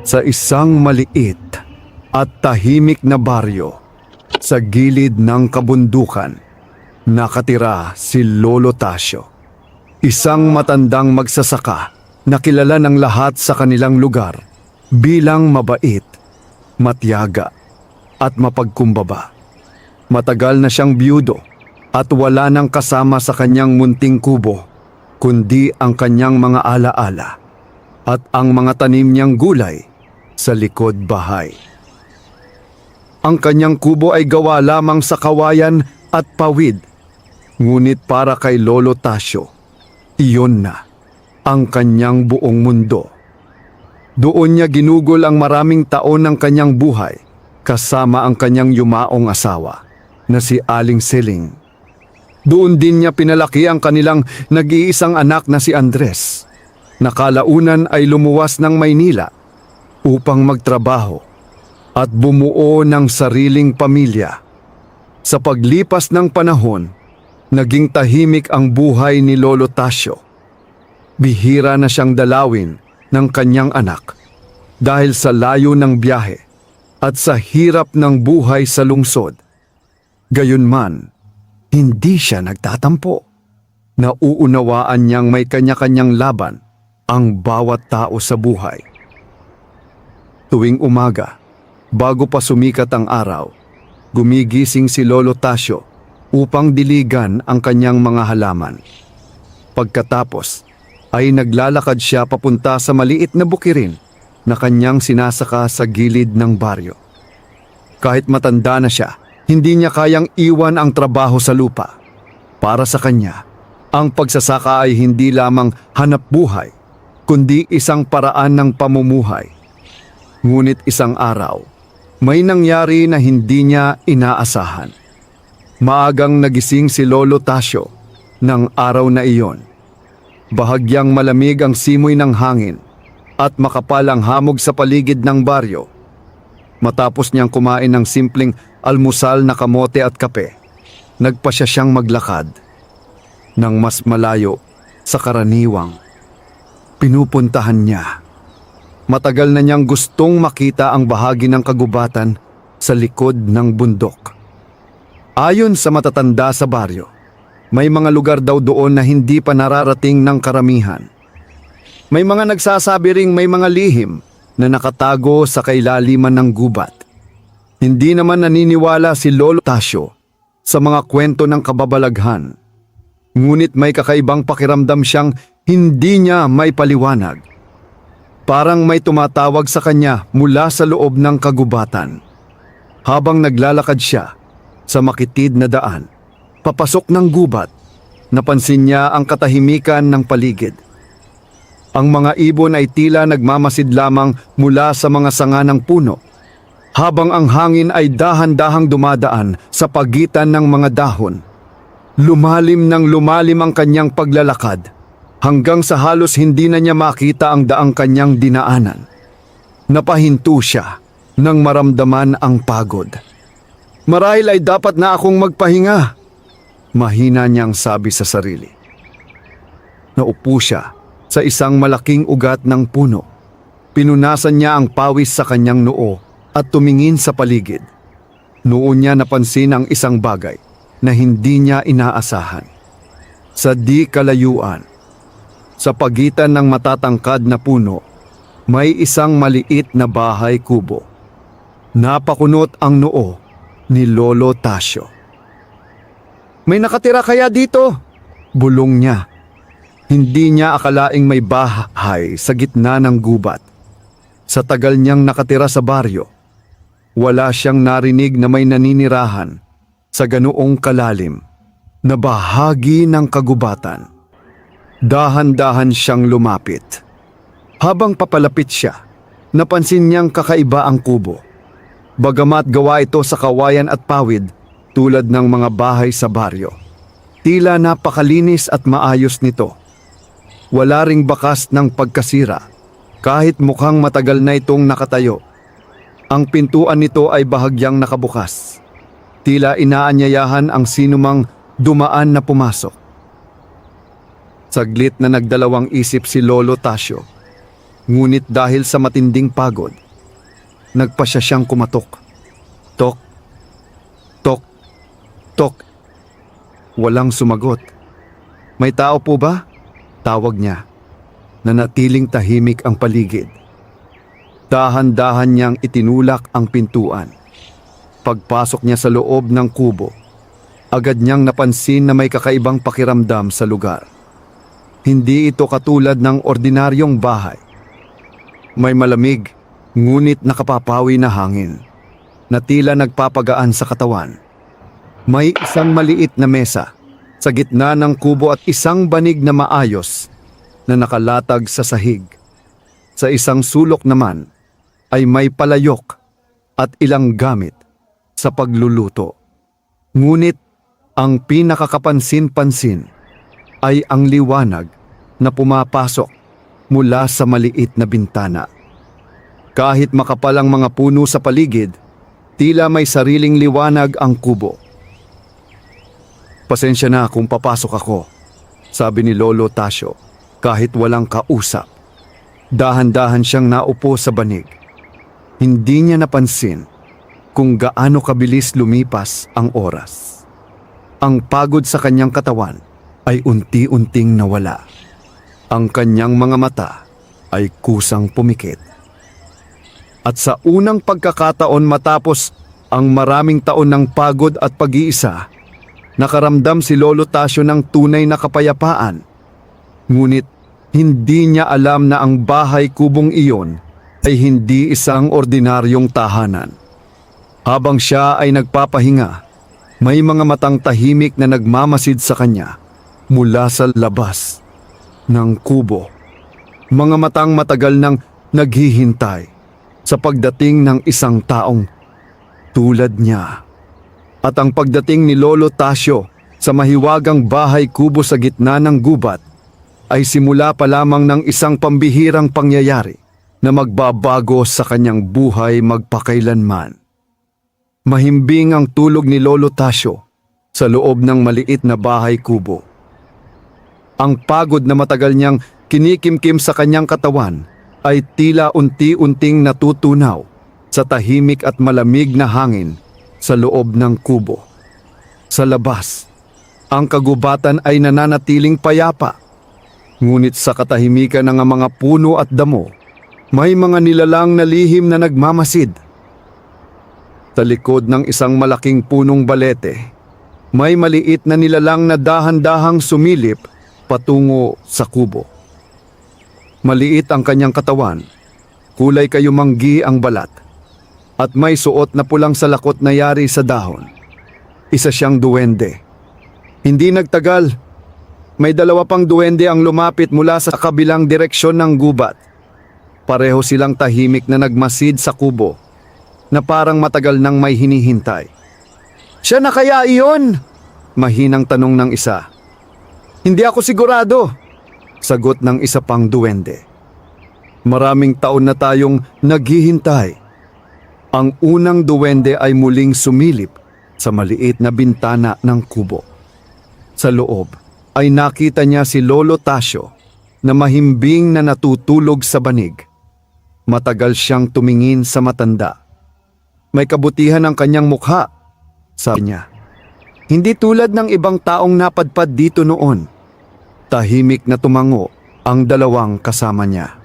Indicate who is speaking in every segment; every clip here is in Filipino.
Speaker 1: Sa isang maliit at tahimik na baryo, sa gilid ng kabundukan, nakatira si Lolo Tasio. Isang matandang magsasaka na kilala ng lahat sa kanilang lugar bilang mabait, matyaga at mapagkumbaba. Matagal na siyang biyudo at wala nang kasama sa kanyang munting kubo kundi ang kanyang mga alaala at ang mga tanim niyang gulay sa likod bahay. Ang kanyang kubo ay gawa lamang sa kawayan at pawid, ngunit para kay Lolo Tasio, iyon na ang kanyang buong mundo. Doon niya ginugol ang maraming taon ng kanyang buhay kasama ang kanyang yumaong asawa na si Aling Seling. Doon din niya pinalaki ang kanilang nag-iisang anak na si Andres, na kalaunan ay lumuwas ng Maynila upang magtrabaho at bumuo ng sariling pamilya. Sa paglipas ng panahon, naging tahimik ang buhay ni Lolo Tasio. Bihira na siyang dalawin ng kanyang anak dahil sa layo ng biyahe at sa hirap ng buhay sa lungsod. Gayunman, hindi siya nagtatampo. Nauunawaan niyang may kanya-kanyang laban ang bawat tao sa buhay. Tuwing umaga, bago pa sumikat ang araw, gumigising si Lolo Tasio upang diligan ang kanyang mga halaman. Pagkatapos, ay naglalakad siya papunta sa maliit na bukirin na kanyang sinasaka sa gilid ng baryo. Kahit matanda na siya, hindi niya kayang iwan ang trabaho sa lupa. Para sa kanya, ang pagsasaka ay hindi lamang hanap buhay, kundi isang paraan ng pamumuhay. Ngunit isang araw, may nangyari na hindi niya inaasahan. Maagang nagising si Lolo Tasio ng araw na iyon. Bahagyang malamig ang simoy ng hangin at makapal ang hamog sa paligid ng baryo. Matapos niyang kumain ng simpleng almusal na kamote at kape, nagpasya siyang maglakad ng mas malayo sa karaniwang pinupuntahan niya. Matagal na niyang gustong makita ang bahagi ng kagubatan sa likod ng bundok. Ayon sa matatanda sa baryo, may mga lugar daw doon na hindi pa nararating ng karamihan. May mga nagsasabi ring may mga lihim na nakatago sa kailaliman ng gubat. Hindi naman naniniwala si Lolo Tasio sa mga kwento ng kababalaghan. Ngunit may kakaibang pakiramdam siyang hindi niya may paliwanag. Parang may tumatawag sa kanya mula sa loob ng kagubatan. Habang naglalakad siya sa makitid na daan, papasok ng gubat, napansin niya ang katahimikan ng paligid. Ang mga ibon ay tila nagmamasid lamang mula sa mga sanga ng puno, habang ang hangin ay dahan-dahang dumadaan sa pagitan ng mga dahon. Lumalim ng lumalim ang kanyang paglalakad, hanggang sa halos hindi na niya makita ang daang kanyang dinaanan. Napahinto siya nang maramdaman ang pagod. Marahil ay dapat na akong magpahinga, mahina niyang sabi sa sarili. Naupo siya sa isang malaking ugat ng puno. Pinunasan niya ang pawis sa kanyang noo at tumingin sa paligid. Noon niya napansin ang isang bagay na hindi niya inaasahan. Sa di kalayuan, sa pagitan ng matatangkad na puno, may isang maliit na bahay kubo. Napakunot ang noo ni Lolo Tasio. "May nakatira kaya dito?" bulong niya. Hindi niya akalaing may bahay sa gitna ng gubat. Sa tagal niyang nakatira sa baryo, wala siyang narinig na may naninirahan sa ganoong kalalim na bahagi ng kagubatan. Dahan-dahan siyang lumapit. Habang papalapit siya, napansin niyang kakaiba ang kubo. Bagamat gawa ito sa kawayan at pawid tulad ng mga bahay sa baryo, tila napakalinis at maayos nito. Wala ring bakas ng pagkasira kahit mukhang matagal na itong nakatayo. Ang pintuan nito ay bahagyang nakabukas. Tila inaanyayahan ang sinumang dumaan na pumasok. Saglit na nagdalawang isip si Lolo Tasio. Ngunit dahil sa matinding pagod, nagpasya siyang kumatok. Tok, tok, tok. Walang sumagot. May tao po ba? Tawag niya. Nanatiling tahimik ang paligid. Dahan-dahan niyang itinulak ang pintuan. Pagpasok niya sa loob ng kubo, agad niyang napansin na may kakaibang pakiramdam sa lugar. Hindi ito katulad ng ordinaryong bahay. May malamig, ngunit nakapapawi na hangin, na tila nagpapagaan sa katawan. May isang maliit na mesa sa gitna ng kubo at isang banig na maayos na nakalatag sa sahig. Sa isang sulok naman ay may palayok at ilang gamit sa pagluluto. Ngunit ang pinakakapansin-pansin ay ang liwanag na pumapasok mula sa maliit na bintana. Kahit makapal ang mga puno sa paligid, tila may sariling liwanag ang kubo. Pasensya na kung papasok ako, sabi ni Lolo Tasio kahit walang kausap. Dahan-dahan siyang naupo sa banig. Hindi niya napansin kung gaano kabilis lumipas ang oras. Ang pagod sa kanyang katawan ay unti-unting nawala. Ang kanyang mga mata ay kusang pumikit. At sa unang pagkakataon matapos ang maraming taon ng pagod at pag-iisa, nakaramdam si Lolo Tasio ng tunay na kapayapaan. Ngunit hindi niya alam na ang bahay kubong iyon ay hindi isang ordinaryong tahanan. Habang siya ay nagpapahinga, may mga matang tahimik na nagmamasid sa kanya mula sa labas ng kubo. Mga matang matagal nang naghihintay sa pagdating ng isang taong tulad niya. At ang pagdating ni Lolo Tasio sa mahiwagang bahay kubo sa gitna ng gubat ay simula pa lamang ng isang pambihirang pangyayari na magbabago sa kanyang buhay magpakailanman. Mahimbing ang tulog ni Lolo Tasio sa loob ng maliit na bahay kubo. Ang pagod na matagal niyang kinikimkim sa kanyang katawan ay tila unti-unting natutunaw sa tahimik at malamig na hangin sa loob ng kubo. Sa labas, ang kagubatan ay nananatiling payapa. Ngunit sa katahimikan ng mga puno at damo, may mga nilalang na lihim na nagmamasid. Sa likod ng isang malaking punong balete, may maliit na nilalang na dahan-dahang sumilip patungo sa kubo. Maliit ang kanyang katawan, kulay kayumanggi ang balat, at may suot na pulang salakot na yari sa dahon. Isa siyang duwende. Hindi nagtagal, may dalawa pang duwende ang lumapit mula sa kabilang direksyon ng gubat. Pareho silang tahimik na nagmasid sa kubo, na parang matagal nang may hinihintay. "Siya na kaya iyon?" mahinang tanong ng isa. "Hindi ako sigurado," sagot ng isa pang duwende. Maraming taon na tayong naghihintay. Ang unang duwende ay muling sumilip sa maliit na bintana ng kubo. Sa loob ay nakita niya si Lolo Tasio na mahimbing na natutulog sa banig. Matagal siyang tumingin sa matanda. May kabutihan ang kanyang mukha, sabi niya. Hindi tulad ng ibang taong napadpad dito noon. Tahimik na tumango ang dalawang kasama niya.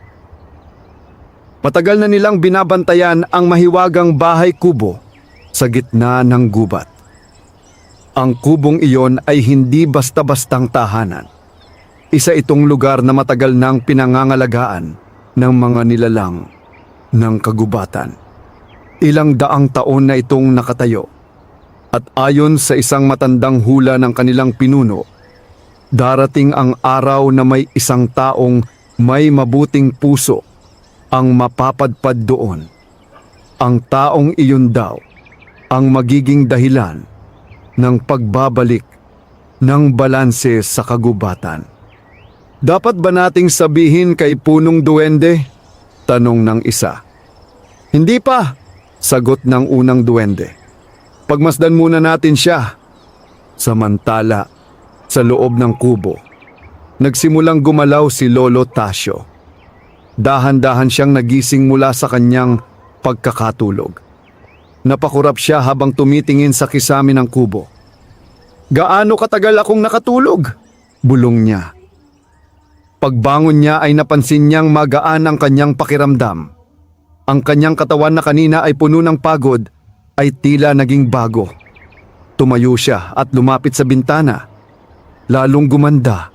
Speaker 1: Matagal na nilang binabantayan ang mahiwagang bahay kubo sa gitna ng gubat. Ang kubong iyon ay hindi basta-bastang tahanan. Isa itong lugar na matagal nang pinangangalagaan ng mga nilalang ng kagubatan. Ilang daang taon na itong nakatayo. At ayon sa isang matandang hula ng kanilang pinuno, darating ang araw na may isang taong may mabuting puso ang mapapadpad doon. Ang taong iyon daw ang magiging dahilan ng pagbabalik ng balanse sa kagubatan. Dapat ba nating sabihin kay punong duwende? Tanong ng isa. Hindi pa, sagot ng unang duwende. Pagmasdan muna natin siya. Samantala, sa loob ng kubo, nagsimulang gumalaw si Lolo Tasio. Dahan-dahan siyang nagising mula sa kanyang pagkakatulog. Napakurap siya habang tumitingin sa kisame ng kubo. "Gaano katagal akong nakatulog?" bulong niya. Pagbangon niya ay napansin niyang magaan ang kanyang pakiramdam. Ang kanyang katawan na kanina ay puno ng pagod ay tila naging bago. Tumayo siya at lumapit sa bintana. Lalong gumanda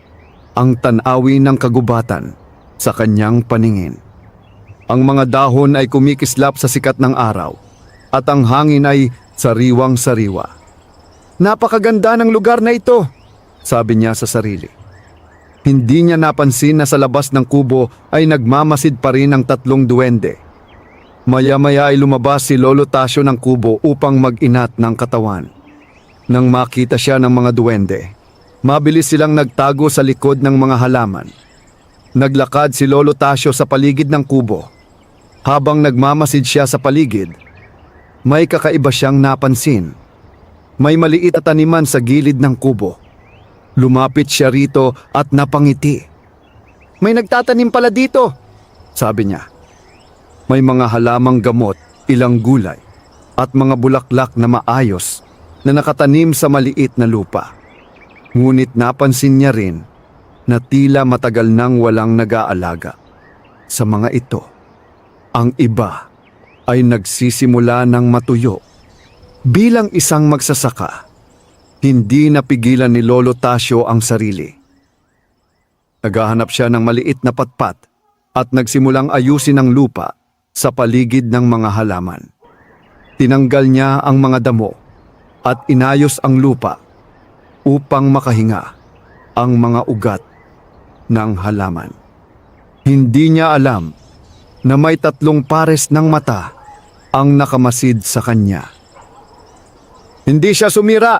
Speaker 1: ang tanawi ng kagubatan sa kanyang paningin. Ang mga dahon ay kumikislap sa sikat ng araw at ang hangin ay sariwang-sariwa. "Napakaganda ng lugar na ito," sabi niya sa sarili. Hindi niya napansin na sa labas ng kubo ay nagmamasid pa rin ang 3 duwende. Maya-maya ay lumabas si Lolo Tasyo ng kubo upang mag-inat ng katawan. Nang makita siya ng mga duwende, mabilis silang nagtago sa likod ng mga halaman. Naglakad si Lolo Tasyo sa paligid ng kubo. Habang nagmamasid siya sa paligid, may kakaiba siyang napansin. May maliit na taniman sa gilid ng kubo. Lumapit siya rito at napangiti. "May nagtatanim pala dito," sabi niya. May mga halamang gamot, ilang gulay, at mga bulaklak na maayos na nakatanim sa maliit na lupa. Ngunit napansin niya rin na tila matagal nang walang nag-aalaga sa mga ito. Ang iba ay nagsisimula ng matuyo. Bilang isang magsasaka, hindi napigilan ni Lolo Tasyo ang sarili. Naghahanap siya ng maliit na patpat at nagsimulang ayusin ang lupa sa paligid ng mga halaman. Tinanggal niya ang mga damo at inayos ang lupa upang makahinga ang mga ugat ng halaman. Hindi niya alam na may 3 pares ng mata ang nakamasid sa kanya. "Hindi siya sumira,"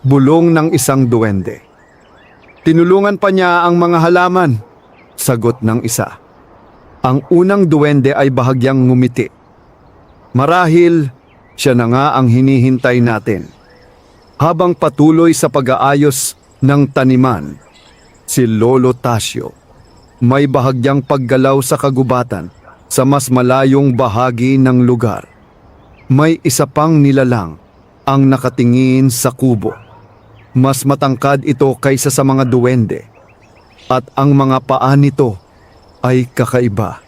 Speaker 1: bulong ng isang duwende. "Tinulungan pa niya ang mga halaman," sagot ng isa. Ang unang duwende ay bahagyang ngumiti. "Marahil siya na nga ang hinihintay natin." Habang patuloy sa pag-aayos ng taniman, si Lolo Tasyo may bahagyang paggalaw sa kagubatan sa mas malayong bahagi ng lugar. May isa pang nilalang ang nakatingin sa kubo. Mas matangkad ito kaysa sa mga duwende at ang mga paa nito ay kakaiba.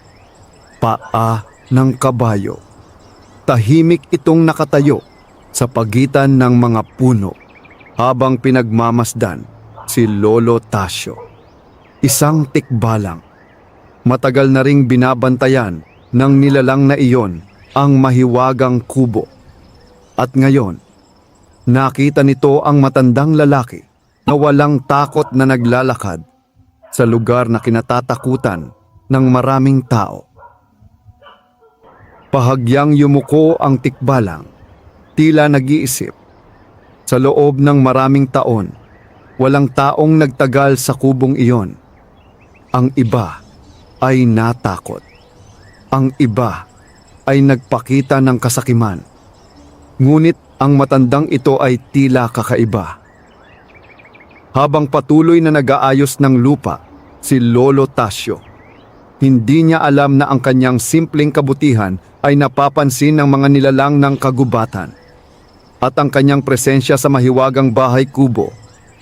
Speaker 1: Paa ng kabayo. Tahimik itong nakatayo sa pagitan ng mga puno habang pinagmamasdan si Lolo Tasyo. Isang tikbalang. Matagal na ring binabantayan ng nilalang na iyon ang mahiwagang kubo. At ngayon, nakita nito ang matandang lalaki na walang takot na naglalakad sa lugar na kinatatakutan ng maraming tao. Pahagyang yumuko ang tikbalang, tila nag-iisip. Sa loob ng maraming taon, walang taong nagtagal sa kubong iyon. Ang iba ay natakot. Ang iba ay nagpakita ng kasakiman. Ngunit ang matandang ito ay tila kakaiba. Habang patuloy na nag-aayos ng lupa si Lolo Tasyo, hindi niya alam na ang kanyang simpleng kabutihan ay napapansin ng mga nilalang ng kagubatan. At ang kanyang presensya sa mahiwagang bahay kubo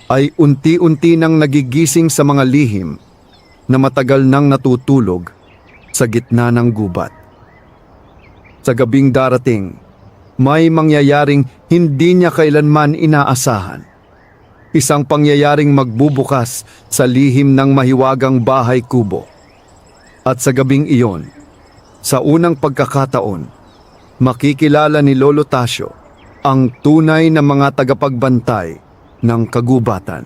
Speaker 1: ay unti-unti nang nagigising sa mga lihim na matagal nang natutulog sa gitna ng gubat. Sa gabing darating, may mangyayaring hindi niya kailanman inaasahan. Isang pangyayaring magbubukas sa lihim ng mahiwagang bahay kubo. At sa gabing iyon, sa unang pagkakataon, makikilala ni Lolo Tasyo ang tunay na mga tagapagbantay ng kagubatan.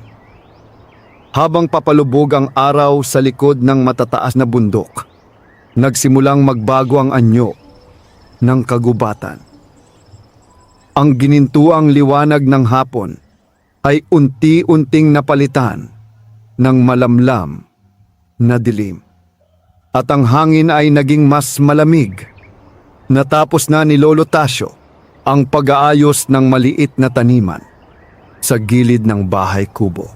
Speaker 1: Habang papalubog ang araw sa likod ng matataas na bundok, nagsimulang magbago ang anyo ng kagubatan. Ang ginintuang liwanag ng hapon ay unti-unting napalitan ng malamlam na dilim. At ang hangin ay naging mas malamig. Natapos na ni Lolo Tasyo ang pag-aayos ng maliit na taniman sa gilid ng bahay kubo.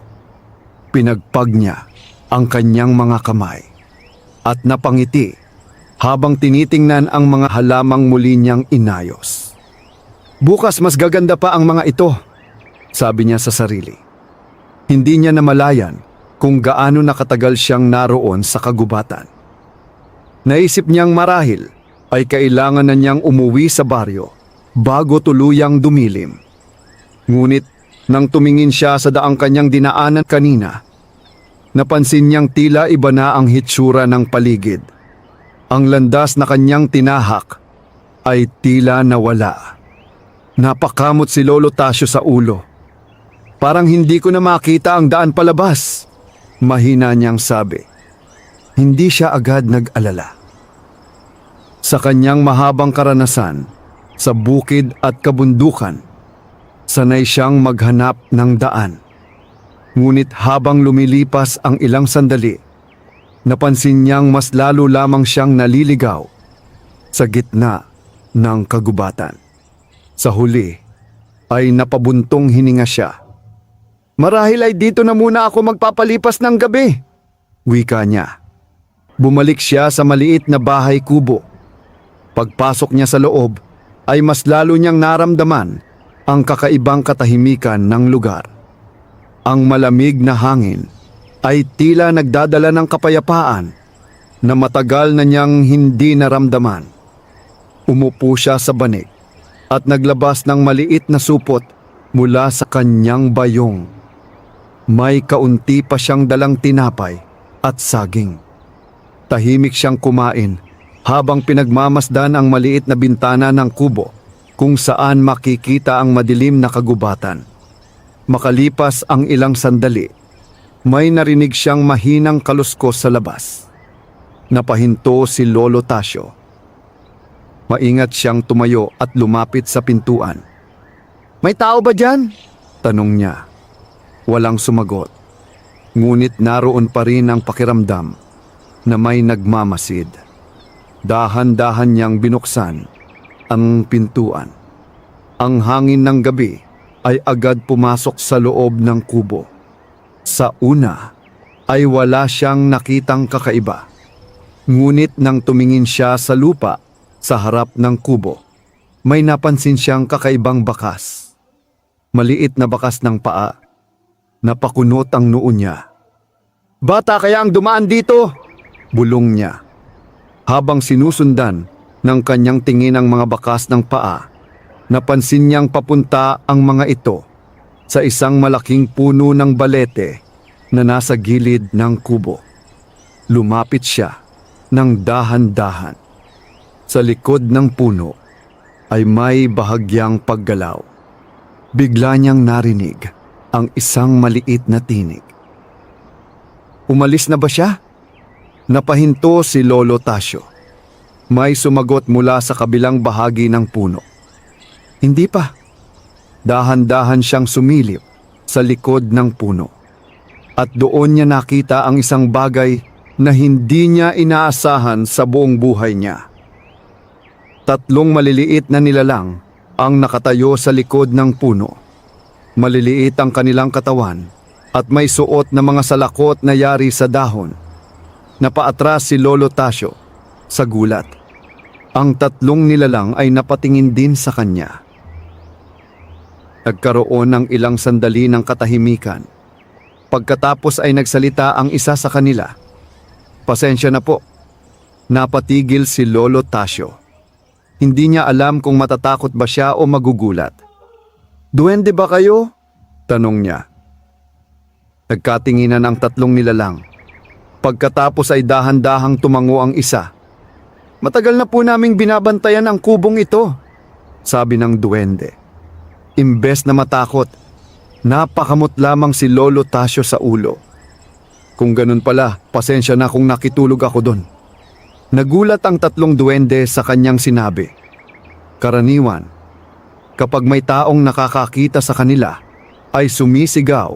Speaker 1: Pinagpag niya ang kanyang mga kamay. at napangiti habang tinitingnan ang mga halamang muli niyang inayos. Bukas mas gaganda pa ang mga ito, sabi niya sa sarili. Hindi niya namalayan kung gaano nakatagal siyang naroon sa kagubatan. Naisip niyang marahil ay kailangan na niyang umuwi sa baryo bago tuluyang dumilim. Ngunit nang tumingin siya sa daang kanyang dinaanan kanina, napansin niyang tila iba na ang hitsura ng paligid. Ang landas na kanyang tinahak ay tila nawala. Napakamot si Lolo Tasio sa ulo. Parang hindi ko na makita ang daan palabas, mahina niyang sabi. Hindi siya agad nag-alala. Sa kanyang mahabang karanasan sa bukid at kabundukan, sanay siyang maghanap ng daan. Ngunit habang lumilipas ang ilang sandali, napansin niyang mas lalo lamang siyang naliligaw sa gitna ng kagubatan. Sa huli ay napabuntong hininga siya. Marahil ay dito na muna ako magpapalipas ng gabi, wika niya. Bumalik siya sa maliit na bahay kubo. Pagpasok niya sa loob ay mas lalo niyang naramdaman ang kakaibang katahimikan ng lugar. Ang malamig na hangin ay tila nagdadala ng kapayapaan na matagal na niyang hindi naramdaman. Umupo siya sa banig at naglabas ng maliit na supot mula sa kanyang bayong. May kaunti pa siyang dalang tinapay at saging. Tahimik siyang kumain habang pinagmamasdan ang maliit na bintana ng kubo kung saan makikita ang madilim na kagubatan. Makalipas ang ilang sandali, may narinig siyang mahinang kaluskos sa labas. Napahinto si Lolo Tasio. Maingat siyang tumayo at lumapit sa pintuan. May tao ba dyan? Tanong niya. Walang sumagot. Ngunit naroon pa rin ang pakiramdam na may nagmamasid. Dahan-dahan niyang binuksan ang pintuan. Ang hangin ng gabi ay agad pumasok sa loob ng kubo. Sa una ay wala siyang nakitang kakaiba. Ngunit nang tumingin siya sa lupa sa harap ng kubo, may napansin siyang kakaibang bakas. Maliit na bakas ng paa. Napakunot ang noo niya. Bata kaya ang dumaan dito? Bulong niya. Habang sinusundan ng kanyang tingin ang mga bakas ng paa, napansin niyang papunta ang mga ito sa isang malaking puno ng balete na nasa gilid ng kubo. Lumapit siya ng dahan-dahan. Sa likod ng puno ay may bahagyang paggalaw. Bigla niyang narinig ang isang maliit na tinig. Umalis na ba siya? Napahinto si Lolo Tasio. May sumagot mula sa kabilang bahagi ng puno. Hindi pa. Dahan-dahan siyang sumilip sa likod ng puno. At doon niya nakita ang isang bagay na hindi niya inaasahan sa buong buhay niya. 3 maliliit na nilalang ang nakatayo sa likod ng puno. Maliliit ang kanilang katawan at may suot na mga salakot na yari sa dahon. Napaatras si Lolo Tasio sa gulat. Ang 3 nilalang ay napatingin din sa kanya. Nagkaroon ng ilang sandali ng katahimikan. Pagkatapos ay nagsalita ang isa sa kanila. Pasensya na po. Napatigil si Lolo Tasio. Hindi niya alam kung matatakot ba siya o magugulat. Duwende ba kayo? Tanong niya. Nagkatinginan ang 3 nilalang. Pagkatapos ay dahan-dahang tumango ang isa. Matagal na po naming binabantayan ang kubong ito, sabi ng duwende. Imbes na matakot, napakamot lamang si Lolo Tasio sa ulo. Kung ganun pala, pasensya na kung nakitulog ako doon. Nagulat ang 3 duwende sa kanyang sinabi. Karaniwan, kapag may taong nakakakita sa kanila, ay sumisigaw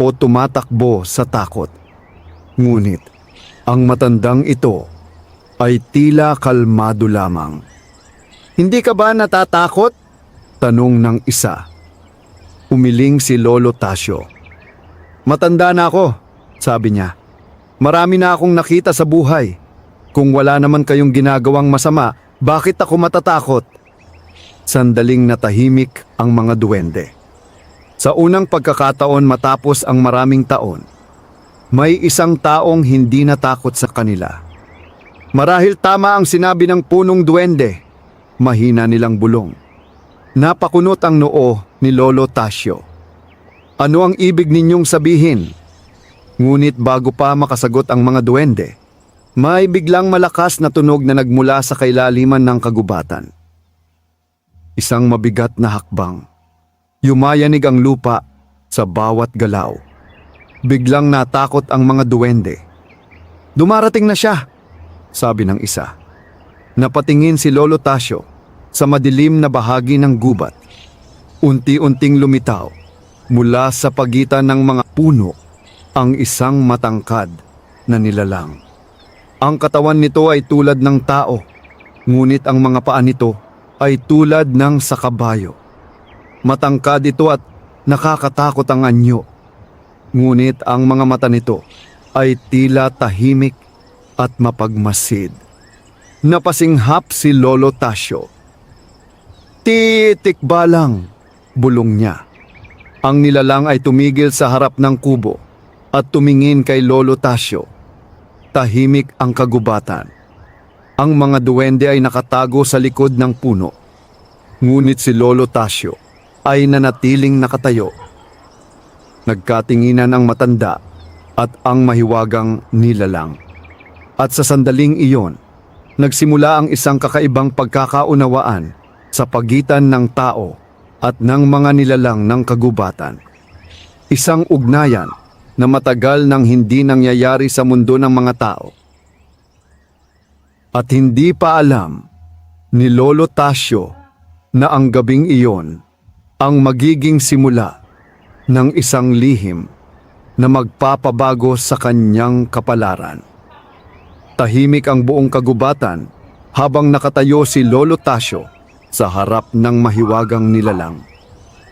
Speaker 1: o tumatakbo sa takot. Ngunit, ang matandang ito ay tila kalmado lamang. Hindi ka ba natatakot? Tanong ng isa. Umiling si Lolo Tasio. Matanda na ako, sabi niya. Marami na akong nakita sa buhay. Kung wala naman kayong ginagawang masama, bakit ako matatakot? Sandaling natahimik ang mga duwende. Sa unang pagkakataon matapos ang maraming taon, may isang taong hindi natakot sa kanila. Marahil tama ang sinabi ng punong duwende, mahina nilang bulong. Napakunot ang noo ni Lolo Tasio. Ano ang ibig ninyong sabihin? Ngunit bago pa makasagot ang mga duwende, may biglang malakas na tunog na nagmula sa kailaliman ng kagubatan. Isang mabigat na hakbang. Yumayanig ang lupa sa bawat galaw. Biglang natakot ang mga duwende. Dumarating na siya, sabi ng isa. Napatingin si Lolo Tasio sa madilim na bahagi ng gubat. Unti-unting lumitaw mula sa pagitan ng mga puno ang isang matangkad na nilalang. Ang katawan nito ay tulad ng tao, ngunit ang mga paa nito ay tulad ng sa kabayo. Matangkad ito at nakakatakot ang anyo, ngunit ang mga mata nito ay tila tahimik at mapagmasid. Napasinghap si Lolo Tasio. "Titik balang," bulong niya. Ang nilalang ay tumigil sa harap ng kubo at tumingin kay Lolo Tasio. Tahimik ang kagubatan. Ang mga duwende ay nakatago sa likod ng puno. Ngunit si Lolo Tasio ay nanatiling nakatayo. Nagkatinginan ang matanda at ang mahiwagang nilalang. At sa sandaling iyon, nagsimula ang isang kakaibang pagkakaunawaan sa pagitan ng tao at ng mga nilalang ng kagubatan. Isang ugnayan na matagal nang hindi nangyayari sa mundo ng mga tao. At hindi pa alam ni Lolo Tasio na ang gabing iyon ang magiging simula ng isang lihim na magpapabago sa kanyang kapalaran. Tahimik ang buong kagubatan habang nakatayo si Lolo Tasio sa harap ng mahiwagang nilalang.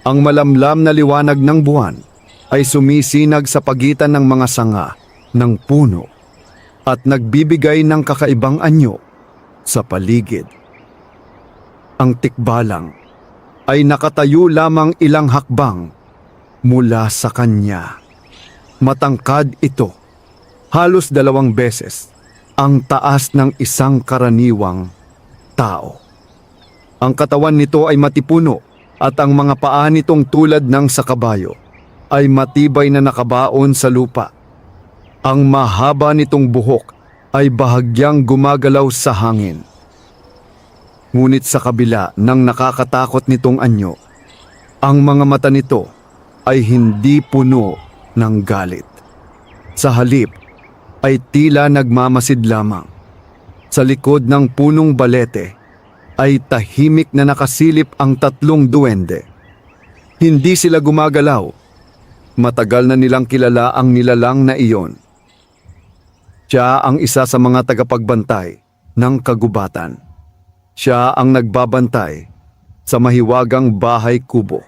Speaker 1: Ang malamlam na liwanag ng buwan ay sumisinag sa pagitan ng mga sanga ng puno at nagbibigay ng kakaibang anyo sa paligid. Ang tikbalang ay nakatayo lamang ilang hakbang mula sa kanya. Matangkad ito, halos 2 beses ang taas ng isang karaniwang tao. Ang katawan nito ay matipuno at ang mga paa nitong tulad ng sa kabayo ay matibay na nakabaon sa lupa. Ang mahaba nitong buhok ay bahagyang gumagalaw sa hangin. Ngunit sa kabila ng nakakatakot nitong anyo, ang mga mata nito ay hindi puno ng galit. Sa halip ay tila nagmamasid lamang. Sa likod ng punong balete ay tahimik na nakasilip ang 3 duwende. Hindi sila gumagalaw. Matagal na nilang kilala ang nilalang na iyon. Siya ang isa sa mga tagapagbantay ng kagubatan. Siya ang nagbabantay sa mahiwagang bahay kubo.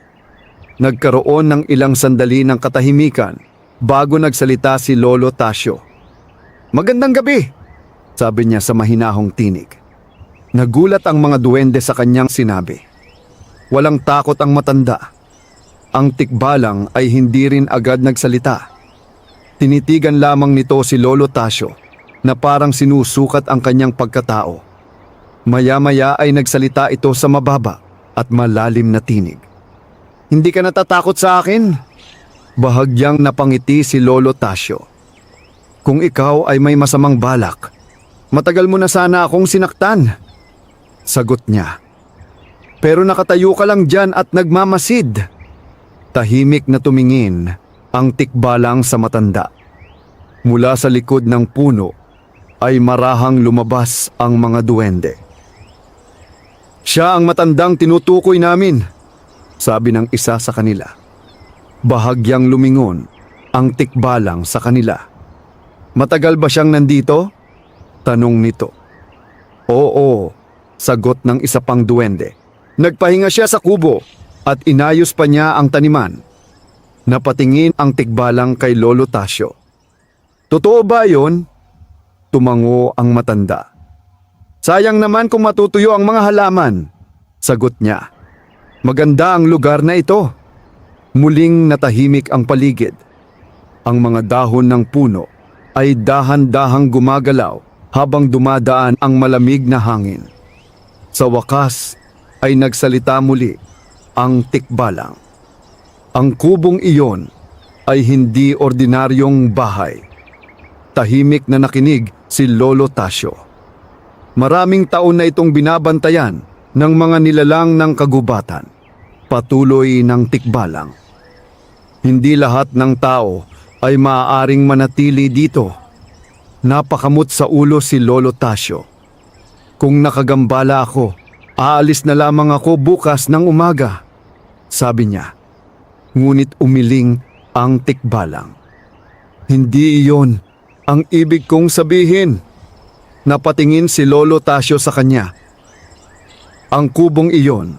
Speaker 1: Nagkaroon ng ilang sandali ng katahimikan bago nagsalita si Lolo Tasio. "Magandang gabi," sabi niya sa mahinahong tinig. Nagulat ang mga duwende sa kanyang sinabi. Walang takot ang matanda. Ang tikbalang ay hindi rin agad nagsalita. Tinitigan lamang nito si Lolo Tasio na parang sinusukat ang kanyang pagkatao. Maya-maya ay nagsalita ito sa mababa at malalim na tinig. "Hindi ka natatakot sa akin?" Bahagyang napangiti si Lolo Tasio. "Kung ikaw ay may masamang balak, matagal mo na sana akong sinaktan," sagot niya. "Pero nakatayo ka lang dyan at nagmamasid." Tahimik na tumingin ang tikbalang sa matanda. Mula sa likod ng puno ay marahang lumabas ang mga duwende. "Siya ang matandang tinutukoy namin," sabi ng isa sa kanila. Bahagyang lumingon ang tikbalang sa kanila. "Matagal ba siyang nandito?" tanong nito. "Oo," sagot ng isa pang duwende. "Nagpahinga siya sa kubo at inayos pa niya ang taniman." Napatingin ang tikbalang kay Lolo Tasio. "Totoo ba yon?" Tumango ang matanda. Sayang naman kung matutuyo ang mga halaman, sagot niya. Maganda ang lugar na ito. Muling natahimik ang paligid. Ang mga dahon ng puno ay dahan-dahang gumagalaw habang dumadaan ang malamig na hangin. Sa wakas ay nagsalita muli ang tikbalang. Ang kubong iyon ay hindi ordinaryong bahay. Tahimik na nakinig si Lolo Tasio. Maraming taon na itong binabantayan ng mga nilalang ng kagubatan. Patuloy ng tikbalang. Hindi lahat ng tao ay maaaring manatili dito. Napakamot sa ulo si Lolo Tasio. Kung nakagambala ako, aalis na lamang ako bukas ng umaga, sabi niya. Ngunit umiling ang tikbalang. Hindi iyon ang ibig kong sabihin. Napatingin si Lolo Tasio sa kanya. Ang kubong iyon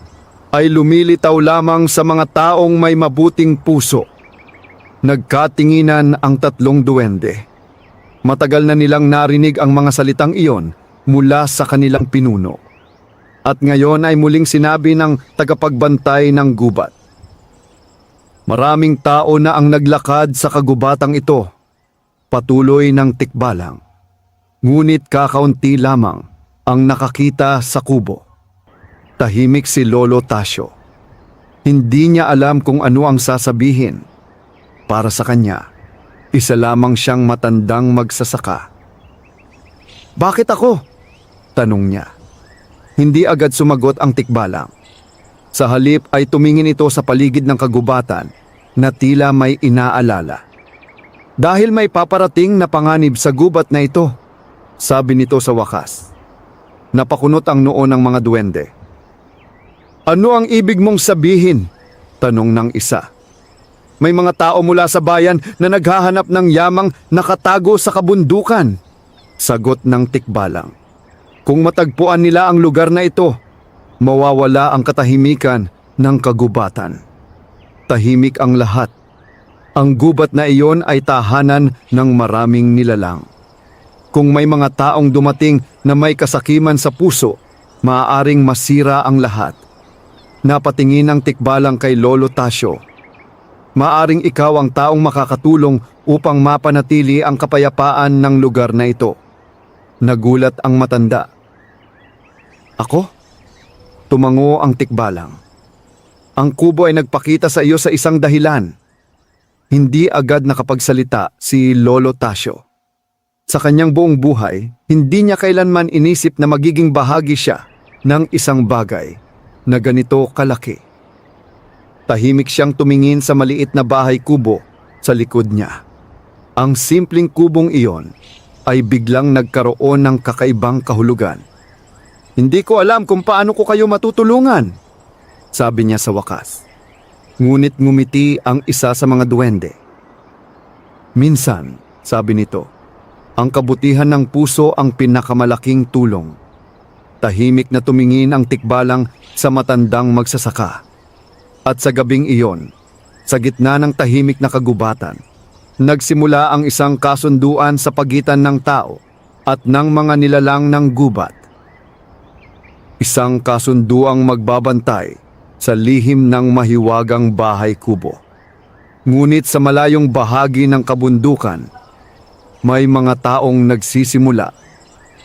Speaker 1: ay lumilitaw lamang sa mga taong may mabuting puso. Nagkatinginan ang tatlong duwende. Matagal na nilang narinig ang mga salitang iyon mula sa kanilang pinuno. At ngayon ay muling sinabi ng tagapagbantay ng gubat. Maraming tao na ang naglakad sa kagubatang ito. Patuloy ng tikbalang. Ngunit kakaunti lamang ang nakakita sa kubo. Tahimik si Lolo Tasio. Hindi niya alam kung ano ang sasabihin. Para sa kanya, isa lamang siyang matandang magsasaka. Bakit ako? Tanong niya. Hindi agad sumagot ang tikbalang. Sa halip ay tumingin ito sa paligid ng kagubatan na tila may inaalala. Dahil may paparating na panganib sa gubat na ito, sabi nito sa wakas. Napakunot ang noo ng mga duwende. Ano ang ibig mong sabihin? Tanong ng isa. May mga tao mula sa bayan na naghahanap ng yamang nakatago sa kabundukan, sagot ng tikbalang. Kung matagpuan nila ang lugar na ito, mawawala ang katahimikan ng kagubatan. Tahimik ang lahat. Ang gubat na iyon ay tahanan ng maraming nilalang. Kung may mga taong dumating na may kasakiman sa puso, maaaring masira ang lahat. Napatingin ang tikbalang kay Lolo Tasio. Maaring ikaw ang taong makakatulong upang mapanatili ang kapayapaan ng lugar na ito. Nagulat ang matanda. Ako? Tumango ang tikbalang. Ang kubo ay nagpakita sa iyo sa isang dahilan. Hindi agad nakapagsalita si Lolo Tasio. Sa kanyang buong buhay, hindi niya kailanman inisip na magiging bahagi siya ng isang bagay na ganito kalaki. Tahimik siyang tumingin sa maliit na bahay kubo sa likod niya. Ang simpleng kubong iyon ay biglang nagkaroon ng kakaibang kahulugan. Hindi ko alam kung paano ko kayo matutulungan, sabi niya sa wakas. Ngunit ngumiti ang isa sa mga duwende. Minsan, sabi nito, ang kabutihan ng puso ang pinakamalaking tulong. Tahimik na tumingin ang tikbalang sa matandang magsasaka. At sa gabing iyon, sa gitna ng tahimik na kagubatan, nagsimula ang isang kasunduan sa pagitan ng tao at ng mga nilalang ng gubat. Isang kasunduang magbabantay sa lihim ng mahiwagang bahay kubo. Ngunit sa malayong bahagi ng kabundukan, may mga taong nagsisimula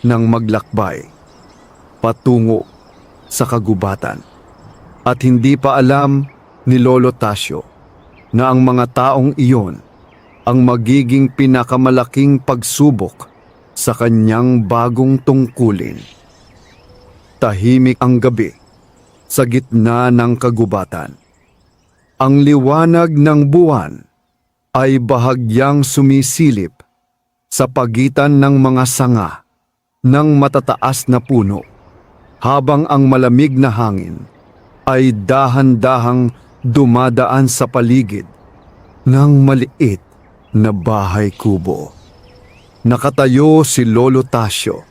Speaker 1: ng maglakbay patungo sa kagubatan. At hindi pa alam ni Lolo Tasio na ang mga taong iyon ang magiging pinakamalaking pagsubok sa kanyang bagong tungkulin. Tahimik ang gabi sa gitna ng kagubatan. Ang liwanag ng buwan ay bahagyang sumisilip sa pagitan ng mga sanga ng matataas na puno, habang ang malamig na hangin ay dahan-dahang dumadaan sa paligid ng maliit na bahay kubo. Nakatayo si Lolo Tasio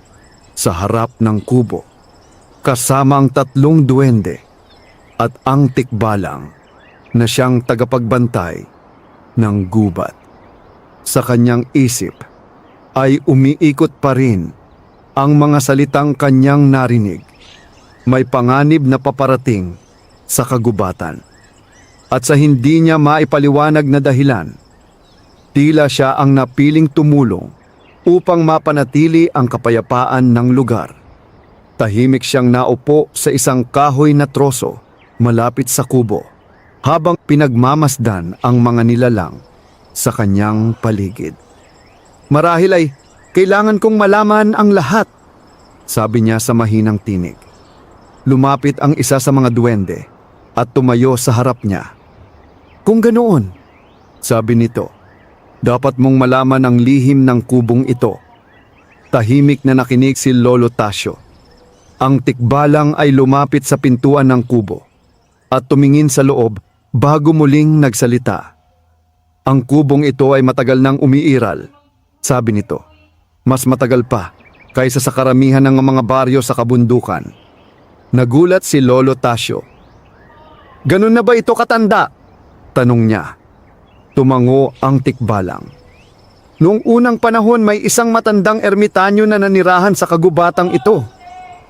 Speaker 1: sa harap ng kubo, kasama ang tatlong duwende at ang tikbalang na siyang tagapagbantay ng gubat. Sa kanyang isip ay umiikot pa rin ang mga salitang kanyang narinig. May panganib na paparating sa kagubatan. At sa hindi niya maipaliwanag na dahilan, tila siya ang napiling tumulong upang mapanatili ang kapayapaan ng lugar. Tahimik siyang naupo sa isang kahoy na troso malapit sa kubo habang pinagmamasdan ang mga nilalang sa kanyang paligid. Marahil ay kailangan kong malaman ang lahat, sabi niya sa mahinang tinig. Lumapit ang isa sa mga duwende at tumayo sa harap niya. Kung ganoon, sabi nito, dapat mong malaman ang lihim ng kubong ito. Tahimik na nakinig si Lolo Tasio. Ang tikbalang ay lumapit sa pintuan ng kubo at tumingin sa loob bago muling nagsalita. Ang kubong ito ay matagal nang umiiral, sabi nito. Mas matagal pa kaysa sa karamihan ng mga baryo sa kabundukan. Nagulat si Lolo Tasio. Ganun na ba ito katanda? Tanong niya. Tumango ang tikbalang. Noong unang panahon may isang matandang ermitanyo na nanirahan sa kagubatang ito.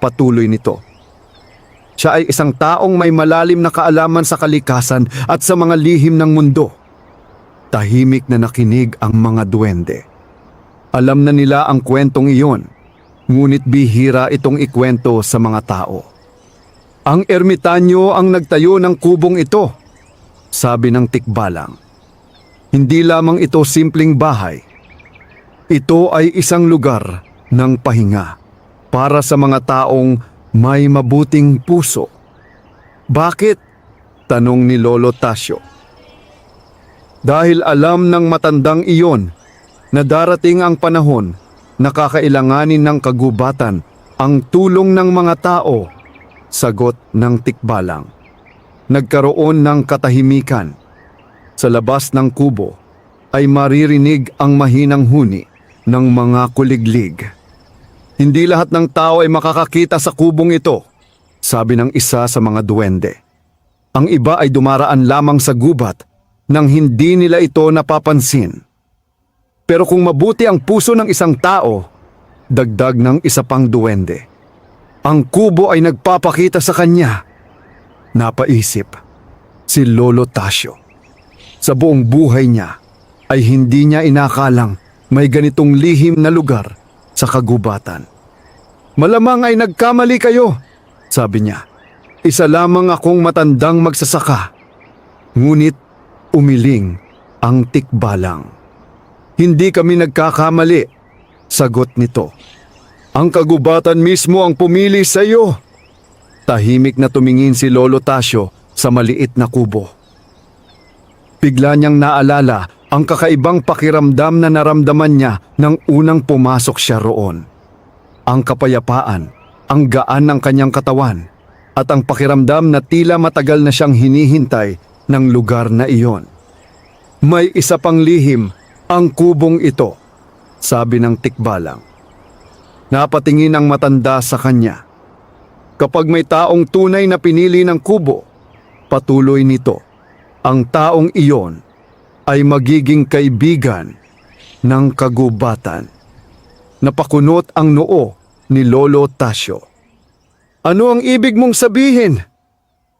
Speaker 1: Patuloy nito. Siya ay isang taong may malalim na kaalaman sa kalikasan at sa mga lihim ng mundo. Tahimik na nakinig ang mga duwende. Alam na nila ang kwentong iyon, ngunit bihira itong ikwento sa mga tao. Ang ermitanyo ang nagtayo ng kubong ito, sabi ng tikbalang. Hindi lamang ito simpleng bahay. Ito ay isang lugar ng pahinga para sa mga taong may mabuting puso. Bakit? Tanong ni Lolo Tasio. Dahil alam ng matandang iyon na darating ang panahon na kakailanganin ng kagubatan ang tulong ng mga tao, sagot ng tikbalang. Nagkaroon ng katahimikan. Sa labas ng kubo ay maririnig ang mahinang huni ng mga kuliglig. Hindi lahat ng tao ay makakakita sa kubong ito, sabi ng isa sa mga duwende. Ang iba ay dumaraan lamang sa gubat nang hindi nila ito napapansin. Pero kung mabuti ang puso ng isang tao, dagdag ng isa pang duwende, ang kubo ay nagpapakita sa kanya. Napaisip si Lolo Tasio. Sa buong buhay niya ay hindi niya inakalang may ganitong lihim na lugar sa kagubatan. Malamang ay nagkamali kayo, sabi niya. Isa lamang akong matandang magsasaka. Ngunit umiling ang tikbalang. Hindi kami nagkakamali, sagot nito. Ang kagubatan mismo ang pumili sa iyo. Tahimik na tumingin si Lolo Tasio sa maliit na kubo. Bigla niyang naalala ang kakaibang pakiramdam na naramdaman niya nang unang pumasok siya roon. Ang kapayapaan, ang gaan ng kanyang katawan, at ang pakiramdam na tila matagal na siyang hinihintay ng lugar na iyon. May isa pang lihim, ang kubong ito, sabi ng tikbalang. Napatingin ang matanda sa kanya. Kapag may taong tunay na pinili ng kubo, patuloy nito, ang taong iyon ay magiging kaibigan ng kagubatan. Napakunot ang noo ni Lolo Tasio. Ano ang ibig mong sabihin?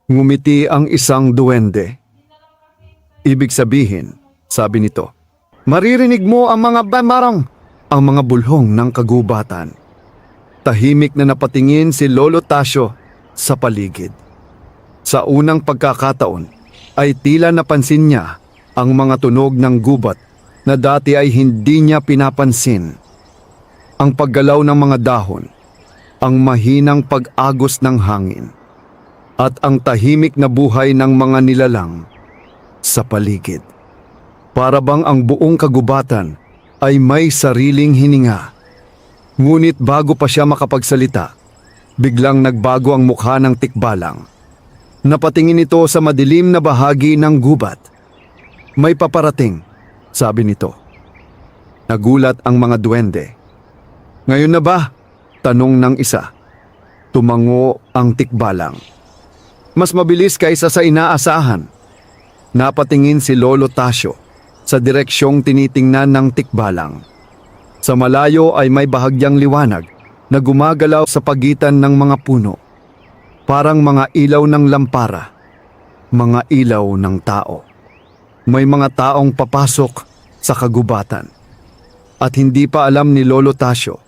Speaker 1: Ngumiti ang isang duwende. Ibig sabihin, sabi nito, maririnig mo ang mga bamarang, ang mga bulhong ng kagubatan. Tahimik na napatingin si Lolo Tasio sa paligid. Sa unang pagkakataon ay tila napansin niya ang mga tunog ng gubat na dati ay hindi niya pinapansin. Ang paggalaw ng mga dahon, ang mahinang pag-agos ng hangin, at ang tahimik na buhay ng mga nilalang sa paligid. Para bang ang buong kagubatan ay may sariling hininga. Ngunit bago pa siya makapagsalita, biglang nagbago ang mukha ng tikbalang. Napatingin ito sa madilim na bahagi ng gubat. May paparating, sabi nito. Nagulat ang mga duwende. Ngayon na ba? Tanong ng isa. Tumango ang tikbalang. Mas mabilis kaysa sa inaasahan. Napatingin si Lolo Tasio sa direksyong tinitingnan ng tikbalang. Sa malayo ay may bahagyang liwanag na gumagalaw sa pagitan ng mga puno. Parang mga ilaw ng lampara, mga ilaw ng tao. May mga taong papasok sa kagubatan. At hindi pa alam ni Lolo Tasio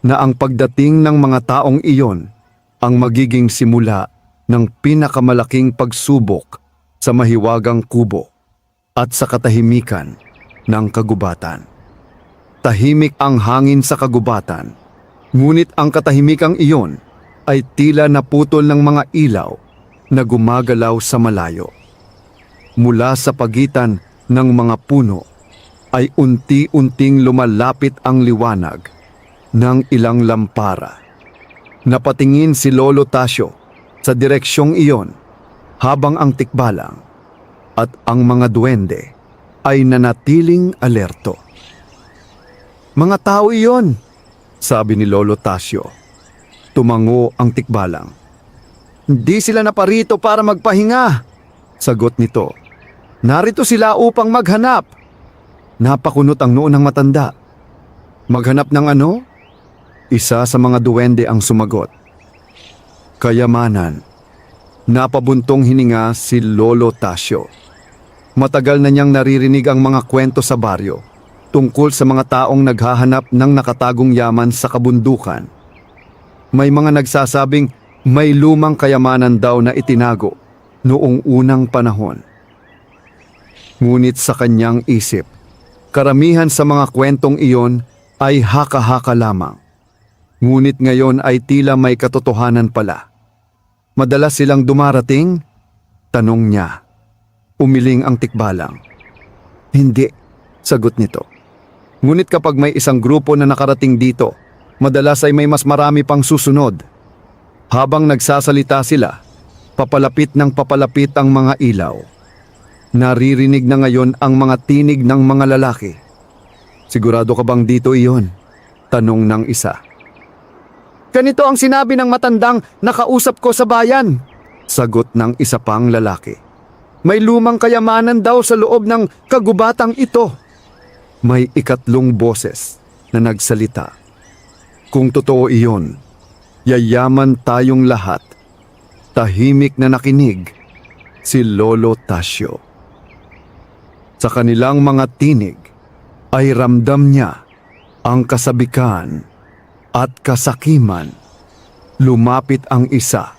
Speaker 1: na ang pagdating ng mga taong iyon ang magiging simula ng pinakamalaking pagsubok sa mahiwagang kubo at sa katahimikan ng kagubatan. Tahimik ang hangin sa kagubatan, ngunit ang katahimikang iyon ay tila naputol ng mga ilaw na gumagalaw sa malayo. Mula sa pagitan ng mga puno ay unti-unting lumalapit ang liwanag ng ilang lampara. Napatingin si Lolo Tasio sa direksyong iyon habang ang tikbalang at ang mga duwende ay nanatiling alerto. "Mga tao iyon," sabi ni Lolo Tasio. Tumango ang tikbalang. "Hindi sila naparito para magpahinga," sagot nito. "Narito sila upang maghanap." Napakunot ang noo ng matanda. "Maghanap ng ano?" Isa sa mga duwende ang sumagot. "Kayamanan." Napabuntong hininga si Lolo Tasio. Matagal na niyang naririnig ang mga kwento sa baryo tungkol sa mga taong naghahanap ng nakatagong yaman sa kabundukan. May mga nagsasabing may lumang kayamanan daw na itinago noong unang panahon. Ngunit sa kanyang isip, karamihan sa mga kwentong iyon ay haka-haka lamang. Ngunit ngayon ay tila may katotohanan pala. Madalas silang dumarating? Tanong niya. Umiling ang tikbalang. "Hindi," sagot nito. "Ngunit kapag may isang grupo na nakarating dito, madalas ay may mas marami pang susunod." Habang nagsasalita sila, papalapit ng papalapit ang mga ilaw. Naririnig na ngayon ang mga tinig ng mga lalaki. "Sigurado ka bang dito iyon?" tanong ng isa. "Ganito ang sinabi ng matandang nakausap ko sa bayan," sagot ng isa pang lalaki. "May lumang kayamanan daw sa loob ng kagubatang ito." May ikatlong boses na nagsalita. "Kung totoo iyon, yayaman tayong lahat." Tahimik na nakinig si Lolo Tasio. Sa kanilang mga tinig ay ramdam niya ang kasabikan at kasakiman. Lumapit ang isa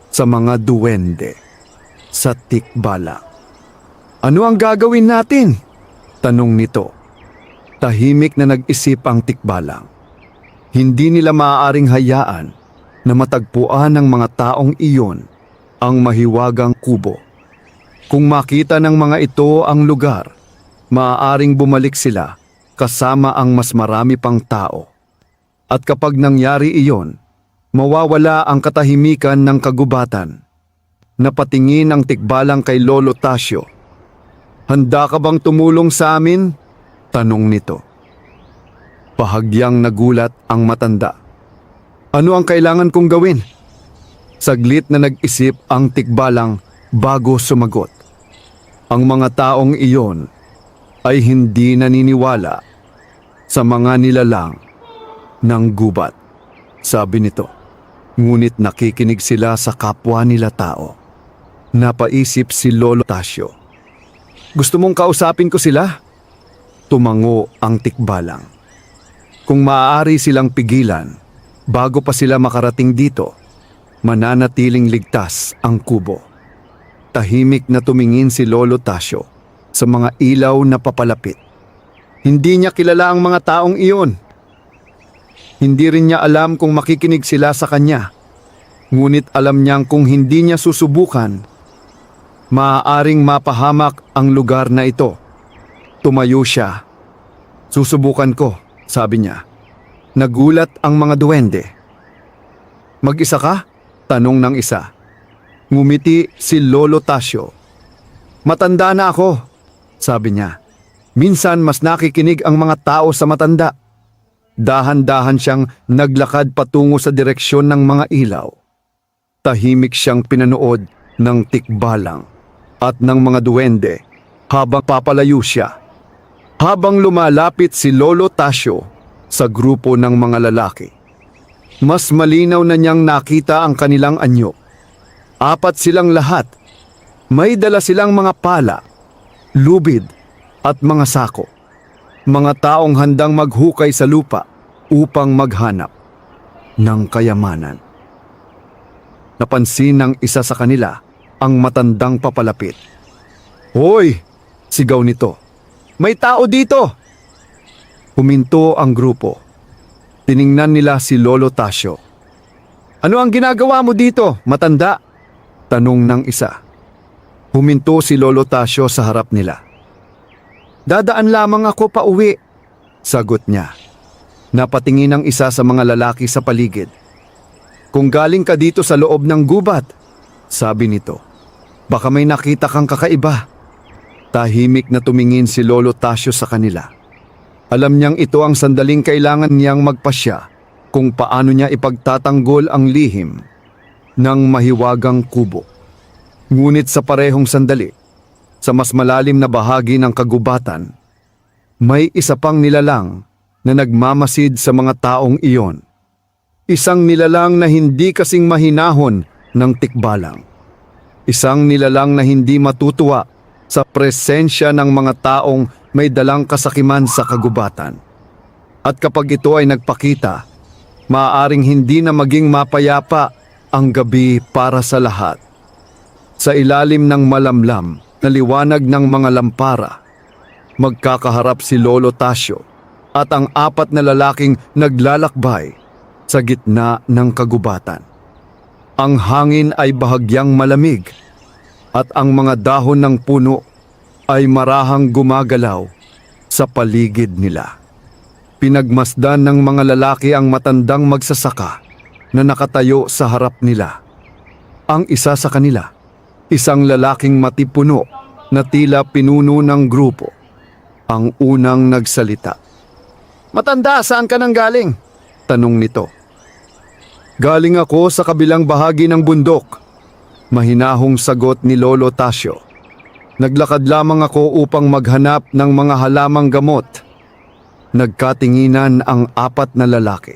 Speaker 1: sa mga duwende sa tikbalang. "Ano ang gagawin natin?" tanong nito. Tahimik na nag-isip ang tikbalang. Hindi nila maaaring hayaan na matagpuan ng mga taong iyon ang mahiwagang kubo. Kung makita ng mga ito ang lugar, maaaring bumalik sila kasama ang mas marami pang tao. At kapag nangyari iyon, mawawala ang katahimikan ng kagubatan. Napatingin ang tikbalang kay Lolo Tasio. "Handa ka bang tumulong sa amin?" tanong nito. Bahagyang nagulat ang matanda. "Ano ang kailangan kong gawin?" Saglit na nag-isip ang tikbalang bago sumagot. Ang mga taong iyon ay hindi naniniwala sa mga nilalang ng gubat, sabi nito. Ngunit nakikinig sila sa kapwa nila tao. Napaisip si Lolo Tasio. "Gusto mong kausapin ko sila?" Tumango ang tikbalang. Kung maaari silang pigilan bago pa sila makarating dito, mananatiling ligtas ang kubo. Tahimik na tumingin si Lolo Tasio sa mga ilaw na papalapit. Hindi niya kilala ang mga taong iyon. Hindi rin niya alam kung makikinig sila sa kanya. Ngunit alam niyang kung hindi niya susubukan, maaaring mapahamak ang lugar na ito. Tumayo siya. "Susubukan ko," sabi niya. Nagulat ang mga duwende. "Mag-isa ka?" tanong ng isa. Ngumiti si Lolo Tasio. "Matanda na ako," sabi niya. Minsan mas nakikinig ang mga tao sa matanda. Dahan-dahan siyang naglakad patungo sa direksyon ng mga ilaw. Tahimik siyang pinanood ng tikbalang at ng mga duwende habang papalayo siya. Habang lumalapit si Lolo Tasio, sa grupo ng mga lalaki. Mas malinaw na niyang nakita ang kanilang anyo. 4 silang lahat. May dala silang mga pala, lubid at mga sako. Mga taong handang maghukay sa lupa upang maghanap ng kayamanan. Napansin ng isa sa kanila ang matandang papalapit. "Hoy!" sigaw nito. "May tao dito!" Huminto ang grupo. Tiningnan nila si Lolo Tasio. "Ano ang ginagawa mo dito, matanda?" tanong ng isa. Huminto si Lolo Tasio sa harap nila. "Dadaan lamang ako pa uwi," sagot niya. Napatingin ang isa sa mga lalaki sa paligid. "Kung galing ka dito sa loob ng gubat," sabi nito, "baka may nakita kang kakaiba." Tahimik na tumingin si Lolo Tasio sa kanila. Alam niyang ito ang sandaling kailangan niyang magpasya kung paano niya ipagtatanggol ang lihim ng mahiwagang kubo. Ngunit sa parehong sandali, sa mas malalim na bahagi ng kagubatan, may isa pang nilalang na nagmamasid sa mga taong iyon. Isang nilalang na hindi kasing mahinahon ng tikbalang. Isang nilalang na hindi matutuwa sa presensya ng mga taong may dalang kasakiman sa kagubatan. At kapag ito ay nagpakita, maaaring hindi na maging mapayapa ang gabi para sa lahat. Sa ilalim ng malamlam na liwanag ng mga lampara, magkakaharap si Lolo Tasio at ang 4 na lalaking naglalakbay sa gitna ng kagubatan. Ang hangin ay bahagyang malamig at ang mga dahon ng puno ay marahang gumagalaw sa paligid nila. Pinagmasdan ng mga lalaki ang matandang magsasaka na nakatayo sa harap nila. Ang isa sa kanila, isang lalaking matipuno na tila pinuno ng grupo, ang unang nagsalita. "Matanda, saan ka nang galing?" tanong nito. "Galing ako sa kabilang bahagi ng bundok," mahinahong sagot ni Lolo Tasio. "Naglakad lamang ako upang maghanap ng mga halamang gamot." Nagkatinginan ang 4 na lalaki.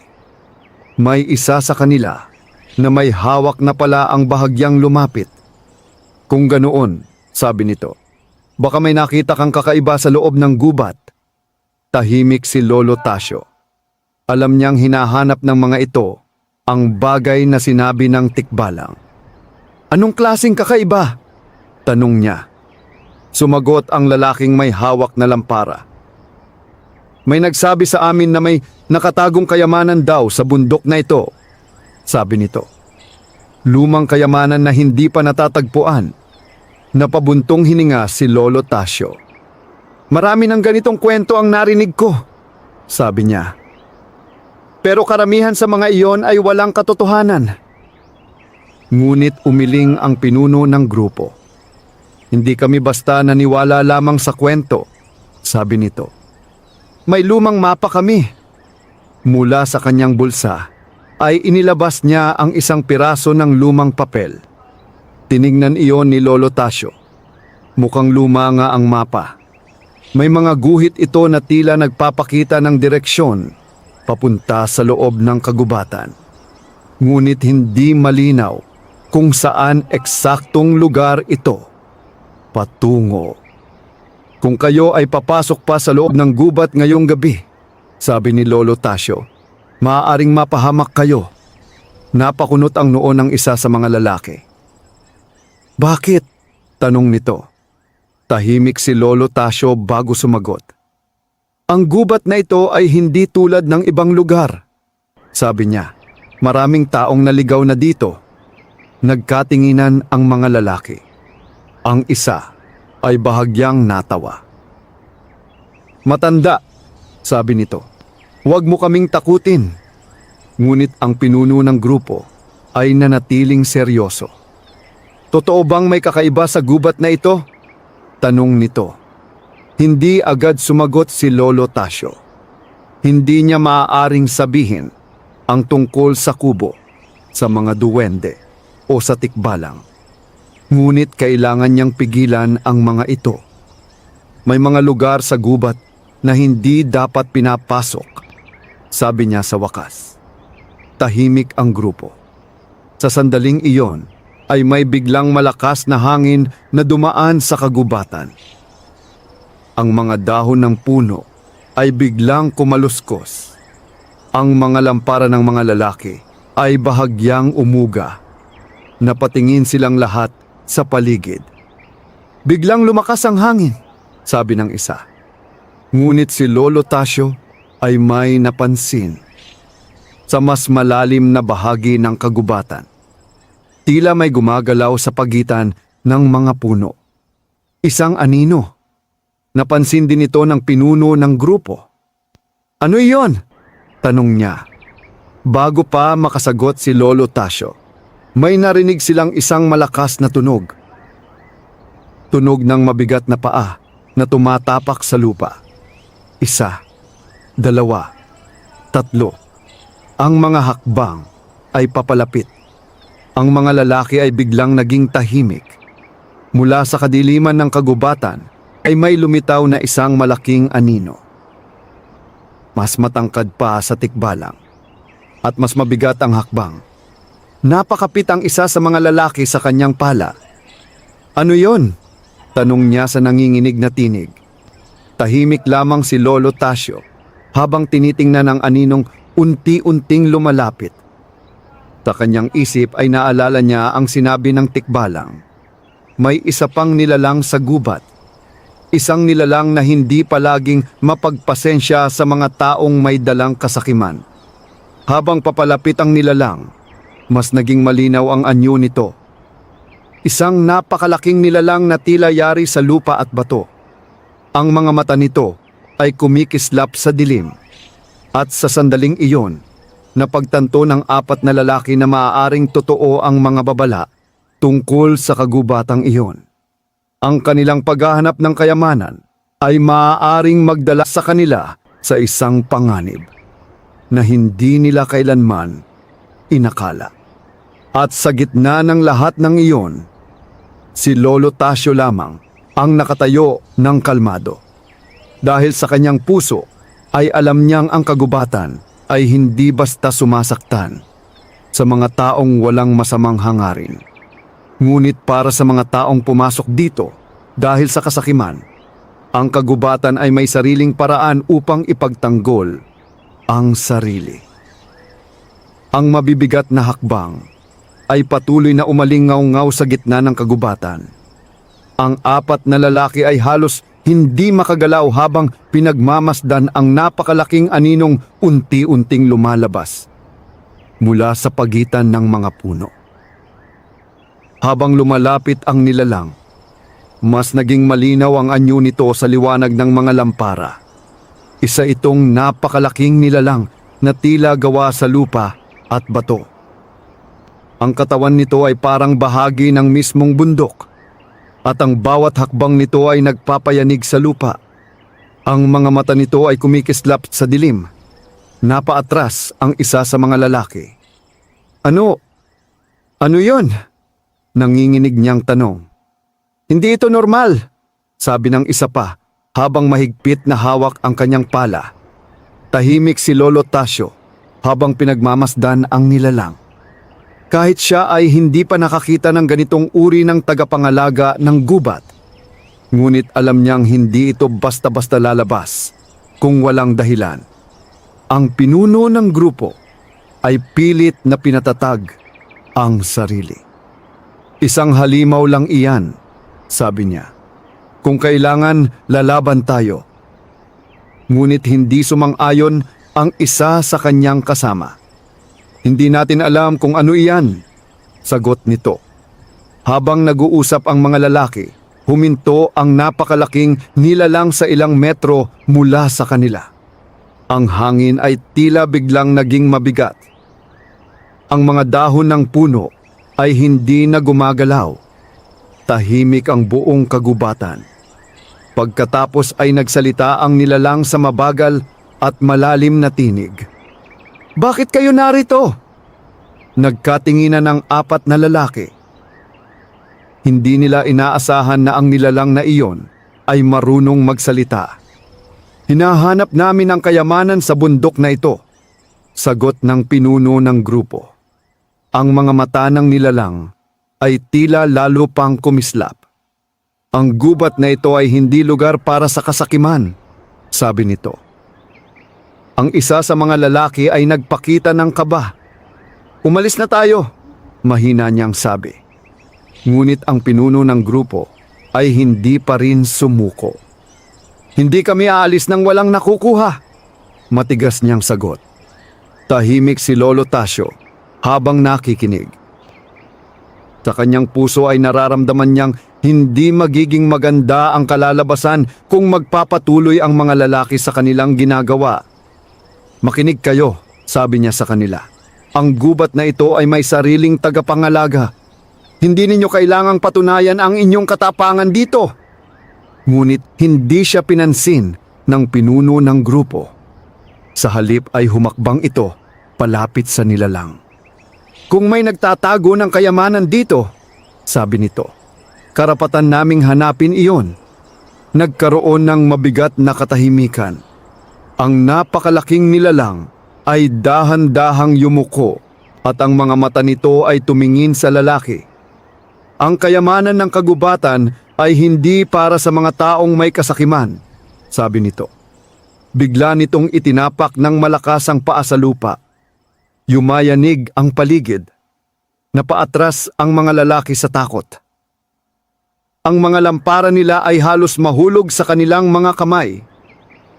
Speaker 1: May isa sa kanila na may hawak na pala ang bahagyang lumapit. "Kung ganoon," sabi nito, "baka may nakita kang kakaiba sa loob ng gubat." Tahimik si Lolo Tasio. Alam niyang hinahanap ng mga ito ang bagay na sinabi ng tikbalang. "Anong klaseng kakaiba?" tanong niya. Sumagot ang lalaking may hawak na lampara. "May nagsabi sa amin na may nakatagong kayamanan daw sa bundok na ito," sabi nito. Lumang kayamanan na hindi pa natatagpuan. Napabuntong hininga si Lolo Tasio. "Marami ng ganitong kwento ang narinig ko," sabi niya. "Pero karamihan sa mga iyon ay walang katotohanan." Ngunit umiling ang pinuno ng grupo. "Hindi kami basta naniwala lamang sa kwento," sabi nito. "May lumang mapa kami." Mula sa kanyang bulsa ay inilabas niya ang isang piraso ng lumang papel. Tiningnan iyon ni Lolo Tasio. Mukhang luma nga ang mapa. May mga guhit ito na tila nagpapakita ng direksyon papunta sa loob ng kagubatan. Ngunit hindi malinaw kung saan eksaktong lugar ito patungo. "Kung kayo ay papasok pa sa loob ng gubat ngayong gabi," sabi ni Lolo Tasio, "maaaring mapahamak kayo." Napakunot ang noo ng isa sa mga lalaki. "Bakit?" tanong nito. Tahimik si Lolo Tasio bago sumagot. "Ang gubat na ito ay hindi tulad ng ibang lugar," sabi niya. "Maraming taong naligaw na dito." Nagkatinginan ang mga lalaki. Ang isa ay bahagyang natawa. "Matanda," sabi nito, "huwag mo kaming takutin." Ngunit ang pinuno ng grupo ay nanatiling seryoso. "Totoo bang may kakaiba sa gubat na ito?" tanong nito. Hindi agad sumagot si Lolo Tasio. Hindi niya maaaring sabihin ang tungkol sa kubo, sa mga duwende o sa tikbalang. Ngunit kailangan niyang pigilan ang mga ito. May mga lugar sa gubat na hindi dapat pinapasok. sabi niya sa wakas. Tahimik ang grupo. Sa sandaling iyon ay may biglang malakas na hangin na dumaan sa kagubatan. Ang mga dahon ng puno ay biglang kumaluskos. Ang mga lampara ng mga lalaki ay bahagyang umuga. Napatingin silang lahat sa paligid. Biglang lumakas ang hangin, sabi ng isa. Ngunit si Lolo Tasio ay may napansin. Sa mas malalim na bahagi ng kagubatan, tila may gumagalaw sa pagitan ng mga puno. Isang anino. Napansin din ito ng pinuno ng grupo. Ano iyon? Tanong niya. Bago pa makasagot si Lolo Tasio, may narinig silang isang malakas na tunog. Tunog ng mabigat na paa na tumatapak sa lupa. Isa, dalawa, tatlo. Ang mga hakbang ay papalapit. Ang mga lalaki ay biglang naging tahimik. Mula sa kadiliman ng kagubatan ay may lumitaw na isang malaking anino. Mas matangkad pa sa tikbalang at mas mabigat ang hakbang. Napakapit ang isa sa mga lalaki sa kanyang pala. Ano yon? Tanong niya sa nanginginig na tinig. Tahimik lamang si Lolo Tasio habang tinitingnan ang aninong unti-unting lumalapit. Sa kanyang isip ay naalala niya ang sinabi ng tikbalang. May isa pang nilalang sa gubat. Isang nilalang na hindi palaging mapagpasensya sa mga taong may dalang kasakiman. Habang papalapit ang nilalang, mas naging malinaw ang anyo nito. Isang napakalaking nilalang na tila yari sa lupa at bato. Ang mga mata nito ay kumikislap sa dilim. At sa sandaling iyon, napagtanto ng apat na lalaki na maaaring totoo ang mga babala tungkol sa kagubatang iyon. Ang kanilang paghahanap ng kayamanan ay maaaring magdala sa kanila sa isang panganib na hindi nila kailanman inakala. At sa gitna ng lahat ng iyon, si Lolo Tasio lamang ang nakatayo ng kalmado. Dahil sa kanyang puso ay alam niyang ang kagubatan ay hindi basta sumasaktan sa mga taong walang masamang hangarin. Ngunit para sa mga taong pumasok dito dahil sa kasakiman, ang kagubatan ay may sariling paraan upang ipagtanggol ang sarili. Ang mabibigat na hakbang ay patuloy na umalingaw-ngaw sa gitna ng kagubatan. Ang apat na lalaki ay halos hindi makagalaw habang pinagmamasdan ang napakalaking aninong unti-unting lumalabas mula sa pagitan ng mga puno. Habang lumalapit ang nilalang, mas naging malinaw ang anyo nito sa liwanag ng mga lampara. Isa itong napakalaking nilalang na tila gawa sa lupa at bato. Ang katawan nito ay parang bahagi ng mismong bundok at ang bawat hakbang nito ay nagpapayanig sa lupa. Ang mga mata nito ay kumikislap sa dilim. Napaatras ang isa sa mga lalaki. Ano yon? Nanginginig niyang tanong. Hindi ito normal, sabi ng isa pa habang mahigpit na hawak ang kanyang pala. Tahimik si Lolo Tasio habang pinagmamasdan ang nilalang. Kahit siya ay hindi pa nakakita ng ganitong uri ng tagapangalaga ng gubat, ngunit alam niyang hindi ito basta-basta lalabas kung walang dahilan. Ang pinuno ng grupo ay pilit na pinatatag ang sarili. Isang halimaw lang iyan, sabi niya. Kung kailangan, lalaban tayo. Ngunit hindi sumang-ayon ang isa sa kanyang kasama. Hindi natin alam kung ano iyan, sagot nito. Habang nag-uusap ang mga lalaki, huminto ang napakalaking nilalang sa ilang metro mula sa kanila. Ang hangin ay tila biglang naging mabigat. Ang mga dahon ng puno ay hindi na gumagalaw. Tahimik ang buong kagubatan. Pagkatapos ay nagsalita ang nilalang sa mabagal at malalim na tinig. Bakit kayo narito? Nagkatinginan ng apat na lalaki. Hindi nila inaasahan na ang nilalang na iyon ay marunong magsalita. Hinahanap namin ang kayamanan sa bundok na ito, Sagot ng pinuno ng grupo. Ang mga mata ng nilalang ay tila lalo pang kumislap. Ang gubat na ito ay hindi lugar para sa kasakiman, sabi nito. Ang isa sa mga lalaki ay nagpakita ng kaba. Umalis na tayo, mahina niyang sabi. Ngunit ang pinuno ng grupo ay hindi pa rin sumuko. Hindi kami aalis nang walang nakukuha, matigas niyang sagot. Tahimik si Lolo Tasio habang nakikinig. Sa kanyang puso ay nararamdaman niyang hindi magiging maganda ang kalalabasan kung magpapatuloy ang mga lalaki sa kanilang ginagawa. Makinig kayo, sabi niya sa kanila. Ang gubat na ito ay may sariling tagapangalaga. Hindi ninyo kailangang patunayan ang inyong katapangan dito. Ngunit hindi siya pinansin ng pinuno ng grupo. Sa halip ay humakbang ito palapit sa nilalang. Kung may nagtatago ng kayamanan dito, sabi nito, karapatan naming hanapin iyon. Nagkaroon ng mabigat na katahimikan. Ang napakalaking nilalang ay dahan-dahang yumuko at ang mga mata nito ay tumingin sa lalaki. Ang kayamanan ng kagubatan ay hindi para sa mga taong may kasakiman, sabi nito. Bigla nitong itinapak ng malakas ang paa sa lupa. Yumayanig ang paligid. Napaatras ang mga lalaki sa takot. Ang mga lampara nila ay halos mahulog sa kanilang mga kamay.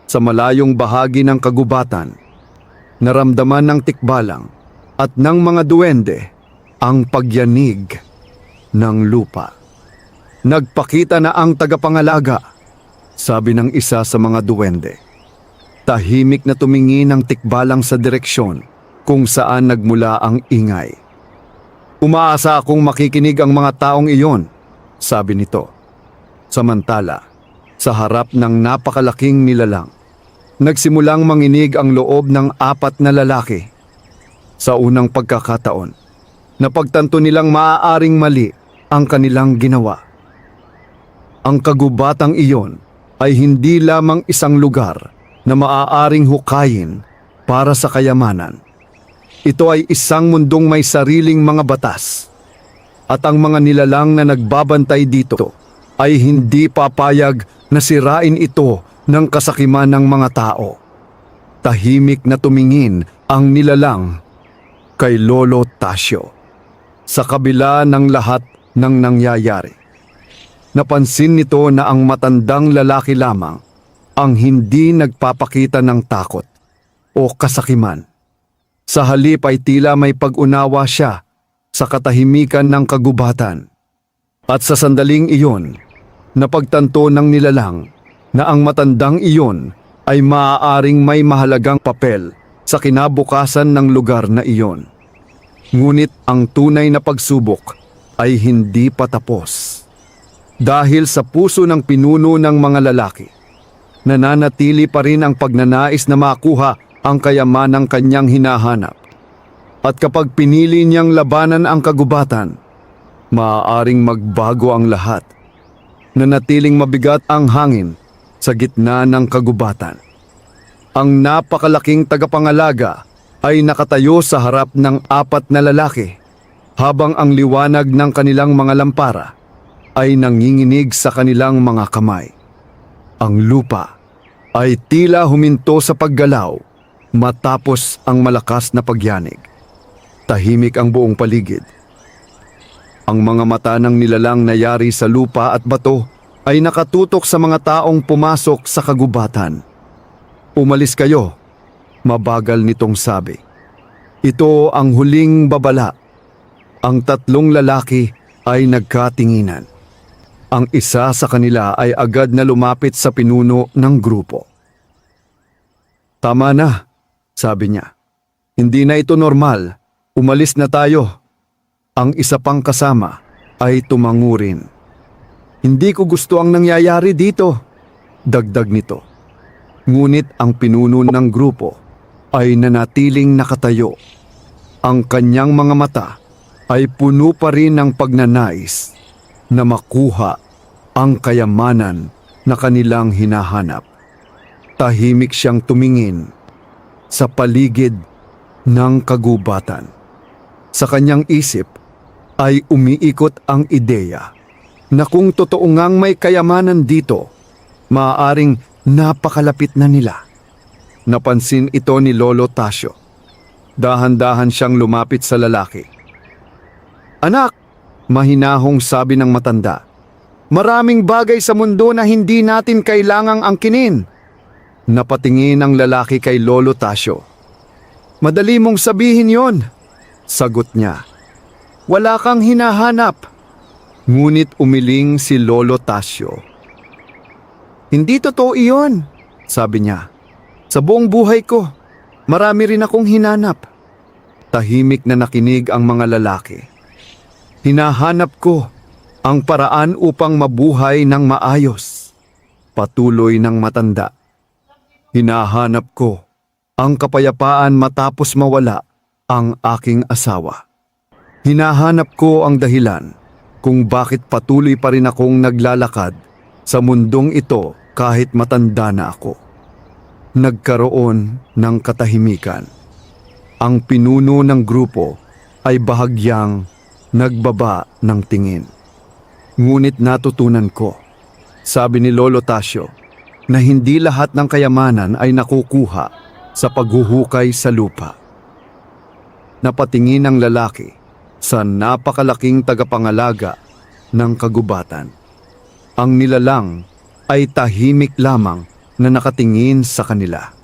Speaker 1: Sa malayong bahagi ng kagubatan, naramdaman ng tikbalang at ng mga duwende ang pagyanig ng lupa. Nagpakita na ang tagapangalaga, sabi ng isa sa mga duwende. Tahimik na tumingin ang tikbalang sa direksyon kung saan nagmula ang ingay. Umaasa akong makikinig ang mga taong iyon, sabi nito. Samantala, sa harap ng napakalaking nilalang, nagsimulang manginig ang loob ng 4 na lalaki. Sa unang pagkakataon, napagtanto nilang maaaring mali ang kanilang ginawa. Ang kagubatang iyon ay hindi lamang isang lugar na maaaring hukayin para sa kayamanan. Ito ay isang mundong may sariling mga batas. At ang mga nilalang na nagbabantay dito ay hindi papayag na sirain ito ng kasakiman ng mga tao. Tahimik na tumingin ang nilalang kay Lolo Tasio. Sa kabila ng lahat ng nangyayari, napansin nito na ang matandang lalaki lamang ang hindi nagpapakita ng takot o kasakiman. Sa halip ay tila may pag-unawa siya sa katahimikan ng kagubatan. At sa sandaling iyon, napagtanto ng nilalang na ang matandang iyon ay maaaring may mahalagang papel sa kinabukasan ng lugar na iyon. Ngunit ang tunay na pagsubok ay hindi pa tapos. Dahil sa puso ng pinuno ng mga lalaki, nananatili pa rin ang pagnanais na makuha ang kayamanang kanyang hinahanap. At kapag pinili niyang labanan ang kagubatan, maaaring magbago ang lahat. Nanatiling mabigat ang hangin sa gitna ng kagubatan. Ang napakalaking tagapangalaga ay nakatayo sa harap ng 4 na lalaki, habang ang liwanag ng kanilang mga lampara ay nanginginig sa kanilang mga kamay. Ang lupa ay tila huminto sa paggalaw matapos ang malakas na pagyanig. Tahimik ang buong paligid. Ang mga mata ng nilalang na yari sa lupa at bato ay nakatutok sa mga taong pumasok sa kagubatan. Umalis kayo, mabagal nitong sabi. Ito ang huling babala. Ang 3 lalaki ay nagkatinginan. Ang isa sa kanila ay agad na lumapit sa pinuno ng grupo. Tama na, sabi niya. Hindi na ito normal. Umalis na tayo. Ang isa pang kasama ay tumango rin. Hindi ko gusto ang nangyayari dito, dagdag nito. Ngunit ang pinuno ng grupo ay nanatiling nakatayo. Ang kanyang mga mata ay puno pa rin ng pagnanais na makuha ang kayamanan na kanilang hinahanap. Tahimik siyang tumingin sa paligid ng kagubatan. Sa kanyang isip ay umiikot ang ideya na kung totoo ngang may kayamanan dito, maaaring napakalapit na nila. Napansin ito ni Lolo Tasio. Dahan-dahan siyang lumapit sa lalaki. "Anak," mahinahong sabi ng matanda, "maraming bagay sa mundo na hindi natin kailangang angkinin." Napatingin ang lalaki kay Lolo Tasio. "Madali mong sabihin yon," sagot niya. "Wala kang hinahanap." Ngunit umiling si Lolo Tasio. "Hindi totoo iyon," sabi niya. "Sa buong buhay ko, marami rin akong hinanap." Tahimik na nakinig ang mga lalaki. "Hinahanap ko ang paraan upang mabuhay ng maayos," patuloy ng matanda. "Hinahanap ko ang kapayapaan matapos mawala ang aking asawa. Hinahanap ko ang dahilan kung bakit patuloy pa rin akong naglalakad sa mundong ito kahit matanda na ako." Nagkaroon ng katahimikan. Ang pinuno ng grupo ay bahagyang nagbaba ng tingin. "Ngunit natutunan ko," sabi ni Lolo Tasio, "na hindi lahat ng kayamanan ay nakukuha sa paghuhukay sa lupa." Napatingin ang lalaki sa napakalaking tagapangalaga ng kagubatan. Ang nilalang ay tahimik lamang na nakatingin sa kanila.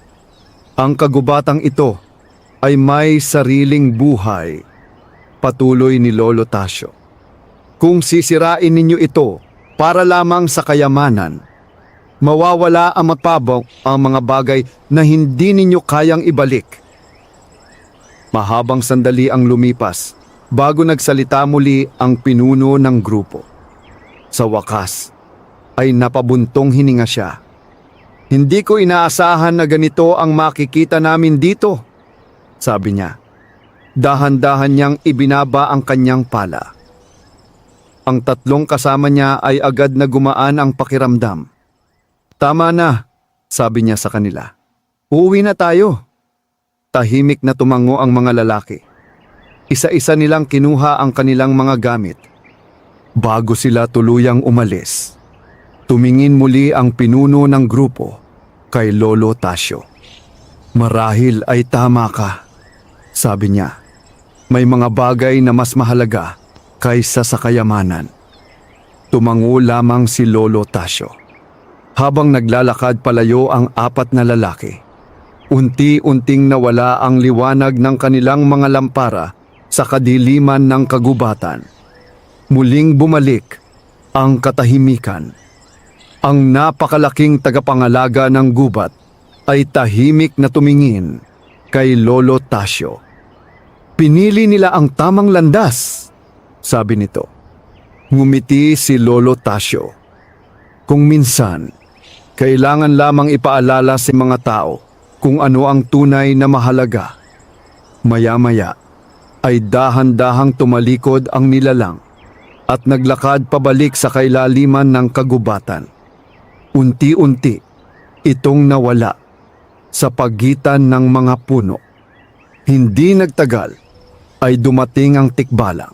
Speaker 1: Ang kagubatang ito ay may sariling buhay, patuloy ni Lolo Tasio. "Kung sisirain ninyo ito para lamang sa kayamanan, mawawala ang mapabok ang mga bagay na hindi ninyo kayang ibalik." Mahabang sandali ang lumipas bago nagsalita muli ang pinuno ng grupo. Sa wakas ay napabuntong hininga siya. "Hindi ko inaasahan na ganito ang makikita namin dito," sabi niya. Dahan-dahan niyang ibinaba ang kanyang pala. Ang tatlong kasama niya ay agad na gumaan ang pakiramdam. "Tama na," sabi niya sa kanila. "Uuwi na tayo." Tahimik na tumango ang mga lalaki. Isa-isa nilang kinuha ang kanilang mga gamit. Bago sila tuluyang umalis, tumingin muli ang pinuno ng grupo kay Lolo Tasio. "Marahil ay tama ka," sabi niya. "May mga bagay na mas mahalaga kaysa sa kayamanan." Tumango lamang si Lolo Tasio. Habang naglalakad palayo ang apat na lalaki, unti-unting nawala ang liwanag ng kanilang mga lampara sa kadiliman ng kagubatan. Muling bumalik ang katahimikan. Ang napakalaking tagapangalaga ng gubat ay tahimik na tumingin kay Lolo Tasio. "Pinili nila ang tamang landas," sabi nito. Ngumiti si Lolo Tasio. "Kung minsan, kailangan lamang ipaalala sa mga tao kung ano ang tunay na mahalaga." Maya-maya ay dahan-dahang tumalikod ang nilalang at naglakad pabalik sa kailaliman ng kagubatan. Unti-unti, itong nawala sa pagitan ng mga puno. Hindi nagtagal ay dumating ang tikbalang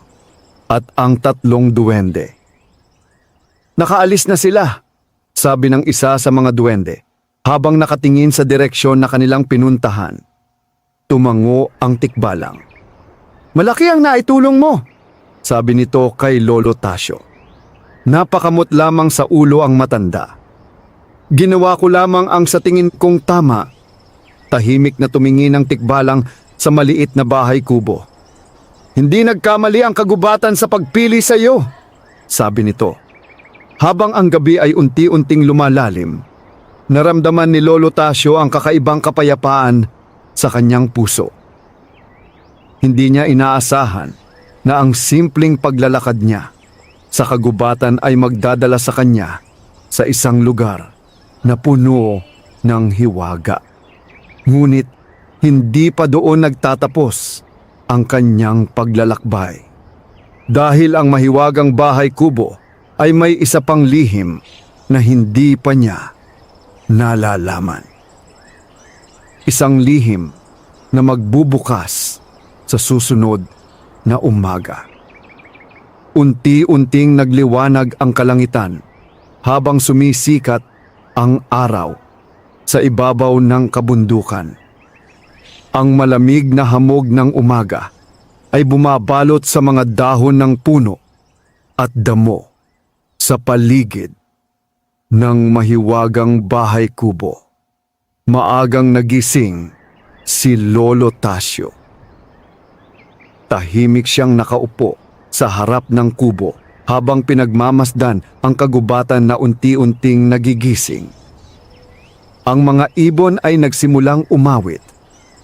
Speaker 1: at ang tatlong duwende. "Nakaalis na sila," sabi ng isa sa mga duwende habang nakatingin sa direksyon na kanilang pinuntahan. Tumango ang tikbalang. "Malaki ang naitulong mo," sabi nito kay Lolo Tasio. Napakamot lamang sa ulo ang matanda. "Ginawa ko lamang ang sa tingin kong tama." Tahimik na tumingin ang tikbalang sa maliit na bahay kubo. "Hindi nagkamali ang kagubatan sa pagpili sa iyo," sabi nito. Habang ang gabi ay unti-unting lumalalim, naramdaman ni Lolo Tasio ang kakaibang kapayapaan sa kanyang puso. Hindi niya inaasahan na ang simpleng paglalakad niya sa kagubatan ay magdadala sa kanya sa isang lugar na puno ng hiwaga. Ngunit hindi pa doon nagtatapos ang kanyang paglalakbay. Dahil ang mahiwagang bahay kubo ay may isa pang lihim na hindi pa niya nalalaman. Isang lihim na magbubukas sa susunod na umaga. Unti-unting nagliwanag ang kalangitan habang sumisikat ang araw sa ibabaw ng kabundukan. Ang malamig na hamog ng umaga ay bumabalot sa mga dahon ng puno at damo sa paligid ng mahiwagang bahay kubo. Maagang nagising si Lolo Tasio. Tahimik siyang nakaupo sa harap ng kubo habang pinagmamasdan ang kagubatan na unti-unting nagigising. Ang mga ibon ay nagsimulang umawit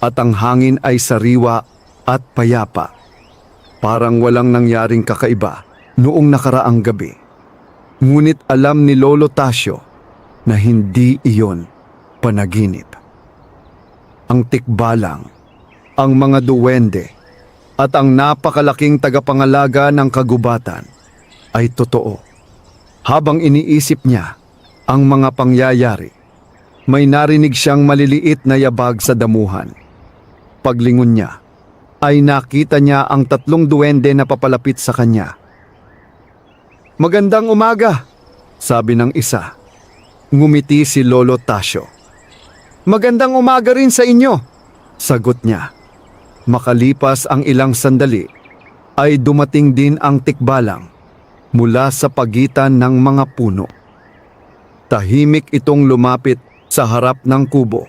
Speaker 1: at ang hangin ay sariwa at payapa. Parang walang nangyaring kakaiba noong nakaraang gabi. Ngunit alam ni Lolo Tasio na hindi iyon panaginip. Ang tikbalang, ang mga duwende, at ang napakalaking tagapangalaga ng kagubatan ay totoo. Habang iniisip niya ang mga pangyayari, may narinig siyang maliliit na yabag sa damuhan. Paglingon niya, ay nakita niya ang 3 duwende na papalapit sa kanya. "Magandang umaga," sabi ng isa. Ngumiti si Lolo Tasio. "Magandang umaga rin sa inyo," sagot niya. Makalipas ang ilang sandali, ay dumating din ang tikbalang mula sa pagitan ng mga puno. Tahimik itong lumapit sa harap ng kubo.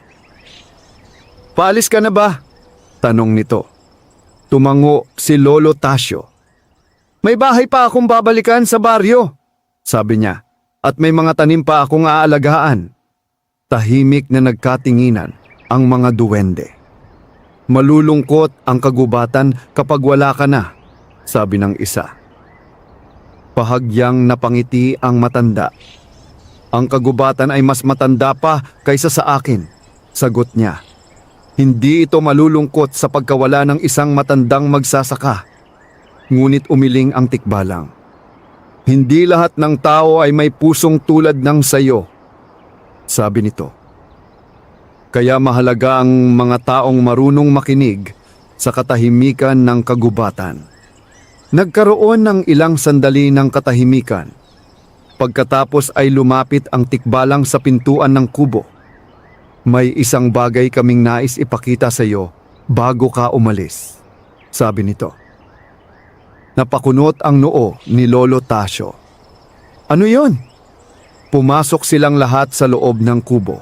Speaker 1: "Paalis ka na ba?" tanong nito. Tumango si Lolo Tasio. "May bahay pa akong babalikan sa baryo," sabi niya, "at may mga tanim pa akong aalagaan." Tahimik na nagkatinginan ang mga duwende. "Malulungkot ang kagubatan kapag wala ka na," sabi ng isa. Pahagyang napangiti ang matanda. "Ang kagubatan ay mas matanda pa kaysa sa akin," sagot niya. Hindi ito malulungkot sa pagkawala ng isang matandang magsasaka. Ngunit umiling ang tikbalang. "Hindi lahat ng tao ay may pusong tulad ng sayo," sabi nito. Kaya mahalaga ang mga taong marunong makinig sa katahimikan ng kagubatan. Nagkaroon ng ilang sandali ng katahimikan. Pagkatapos ay lumapit ang tikbalang sa pintuan ng kubo. "May isang bagay kaming nais ipakita sa iyo bago ka umalis," sabi nito. Napakunot ang noo ni Lolo Tasio. "Ano yon?" Pumasok silang lahat sa loob ng kubo.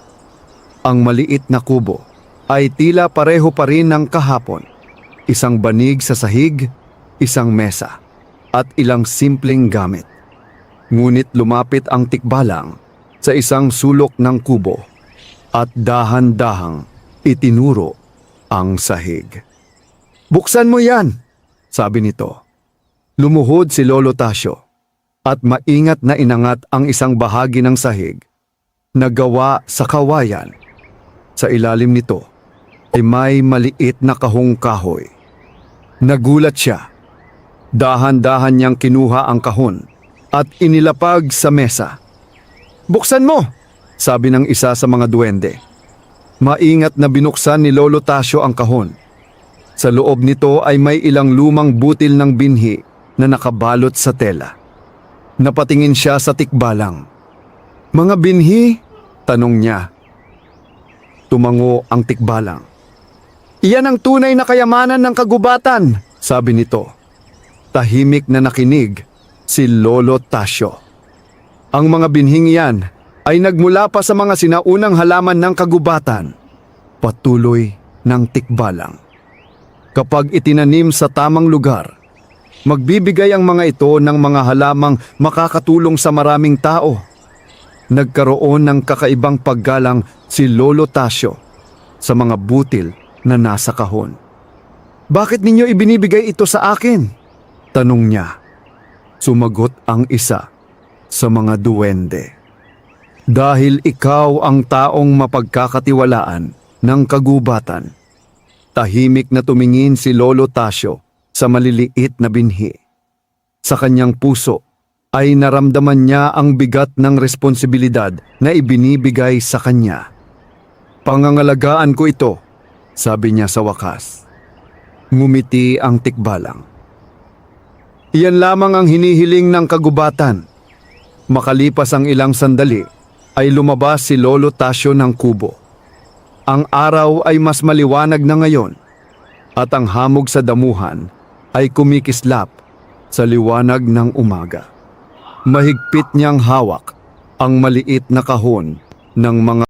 Speaker 1: Ang maliit na kubo ay tila pareho pa rin ng kahapon. Isang banig sa sahig, isang mesa, at ilang simpleng gamit. Ngunit lumapit ang tikbalang sa isang sulok ng kubo at dahan-dahang itinuro ang sahig. "Buksan mo yan," sabi nito. Lumuhod si Lolo Tasio at maingat na inangat ang isang bahagi ng sahig na gawa sa kawayan. Sa ilalim nito ay may maliit na kahong kahoy. Nagulat siya. Dahan-dahan niyang kinuha ang kahon at inilapag sa mesa. "Buksan mo," sabi ng isa sa mga duwende. Maingat na binuksan ni Lolo Tasio ang kahon. Sa loob nito ay may ilang lumang butil ng binhi na nakabalot sa tela. Napatingin siya sa tikbalang. "Mga binhi?" tanong niya. Tumango ang tikbalang. "Iyan ang tunay na kayamanan ng kagubatan," sabi nito. Tahimik na nakinig si Lolo Tasio. "Ang mga binhing iyan ay nagmula pa sa mga sinaunang halaman ng kagubatan," patuloy ng tikbalang. "Kapag itinanim sa tamang lugar, magbibigay ang mga ito ng mga halamang makakatulong sa maraming tao." Nagkaroon ng kakaibang paggalang si Lolo Tasio sa mga butil na nasa kahon. "Bakit ninyo ibinibigay ito sa akin?" tanong niya. Sumagot ang isa sa mga duwende. "Dahil ikaw ang taong mapagkakatiwalaan ng kagubatan." Tahimik na tumingin si Lolo Tasio sa maliliit na binhi. Sa kanyang puso ay naramdaman niya ang bigat ng responsibilidad na ibinibigay sa kanya. "Pangangalagaan ko ito," sabi niya sa wakas. Ngumiti ang tikbalang. Iyan lamang ang hinihiling ng kagubatan. Makalipas ang ilang sandali, ay lumabas si Lolo Tasyo ng kubo. Ang araw ay mas maliwanag na ngayon, at ang hamog sa damuhan ay kumikislap sa liwanag ng umaga. Mahigpit niyang hawak ang maliit na kahon ng mga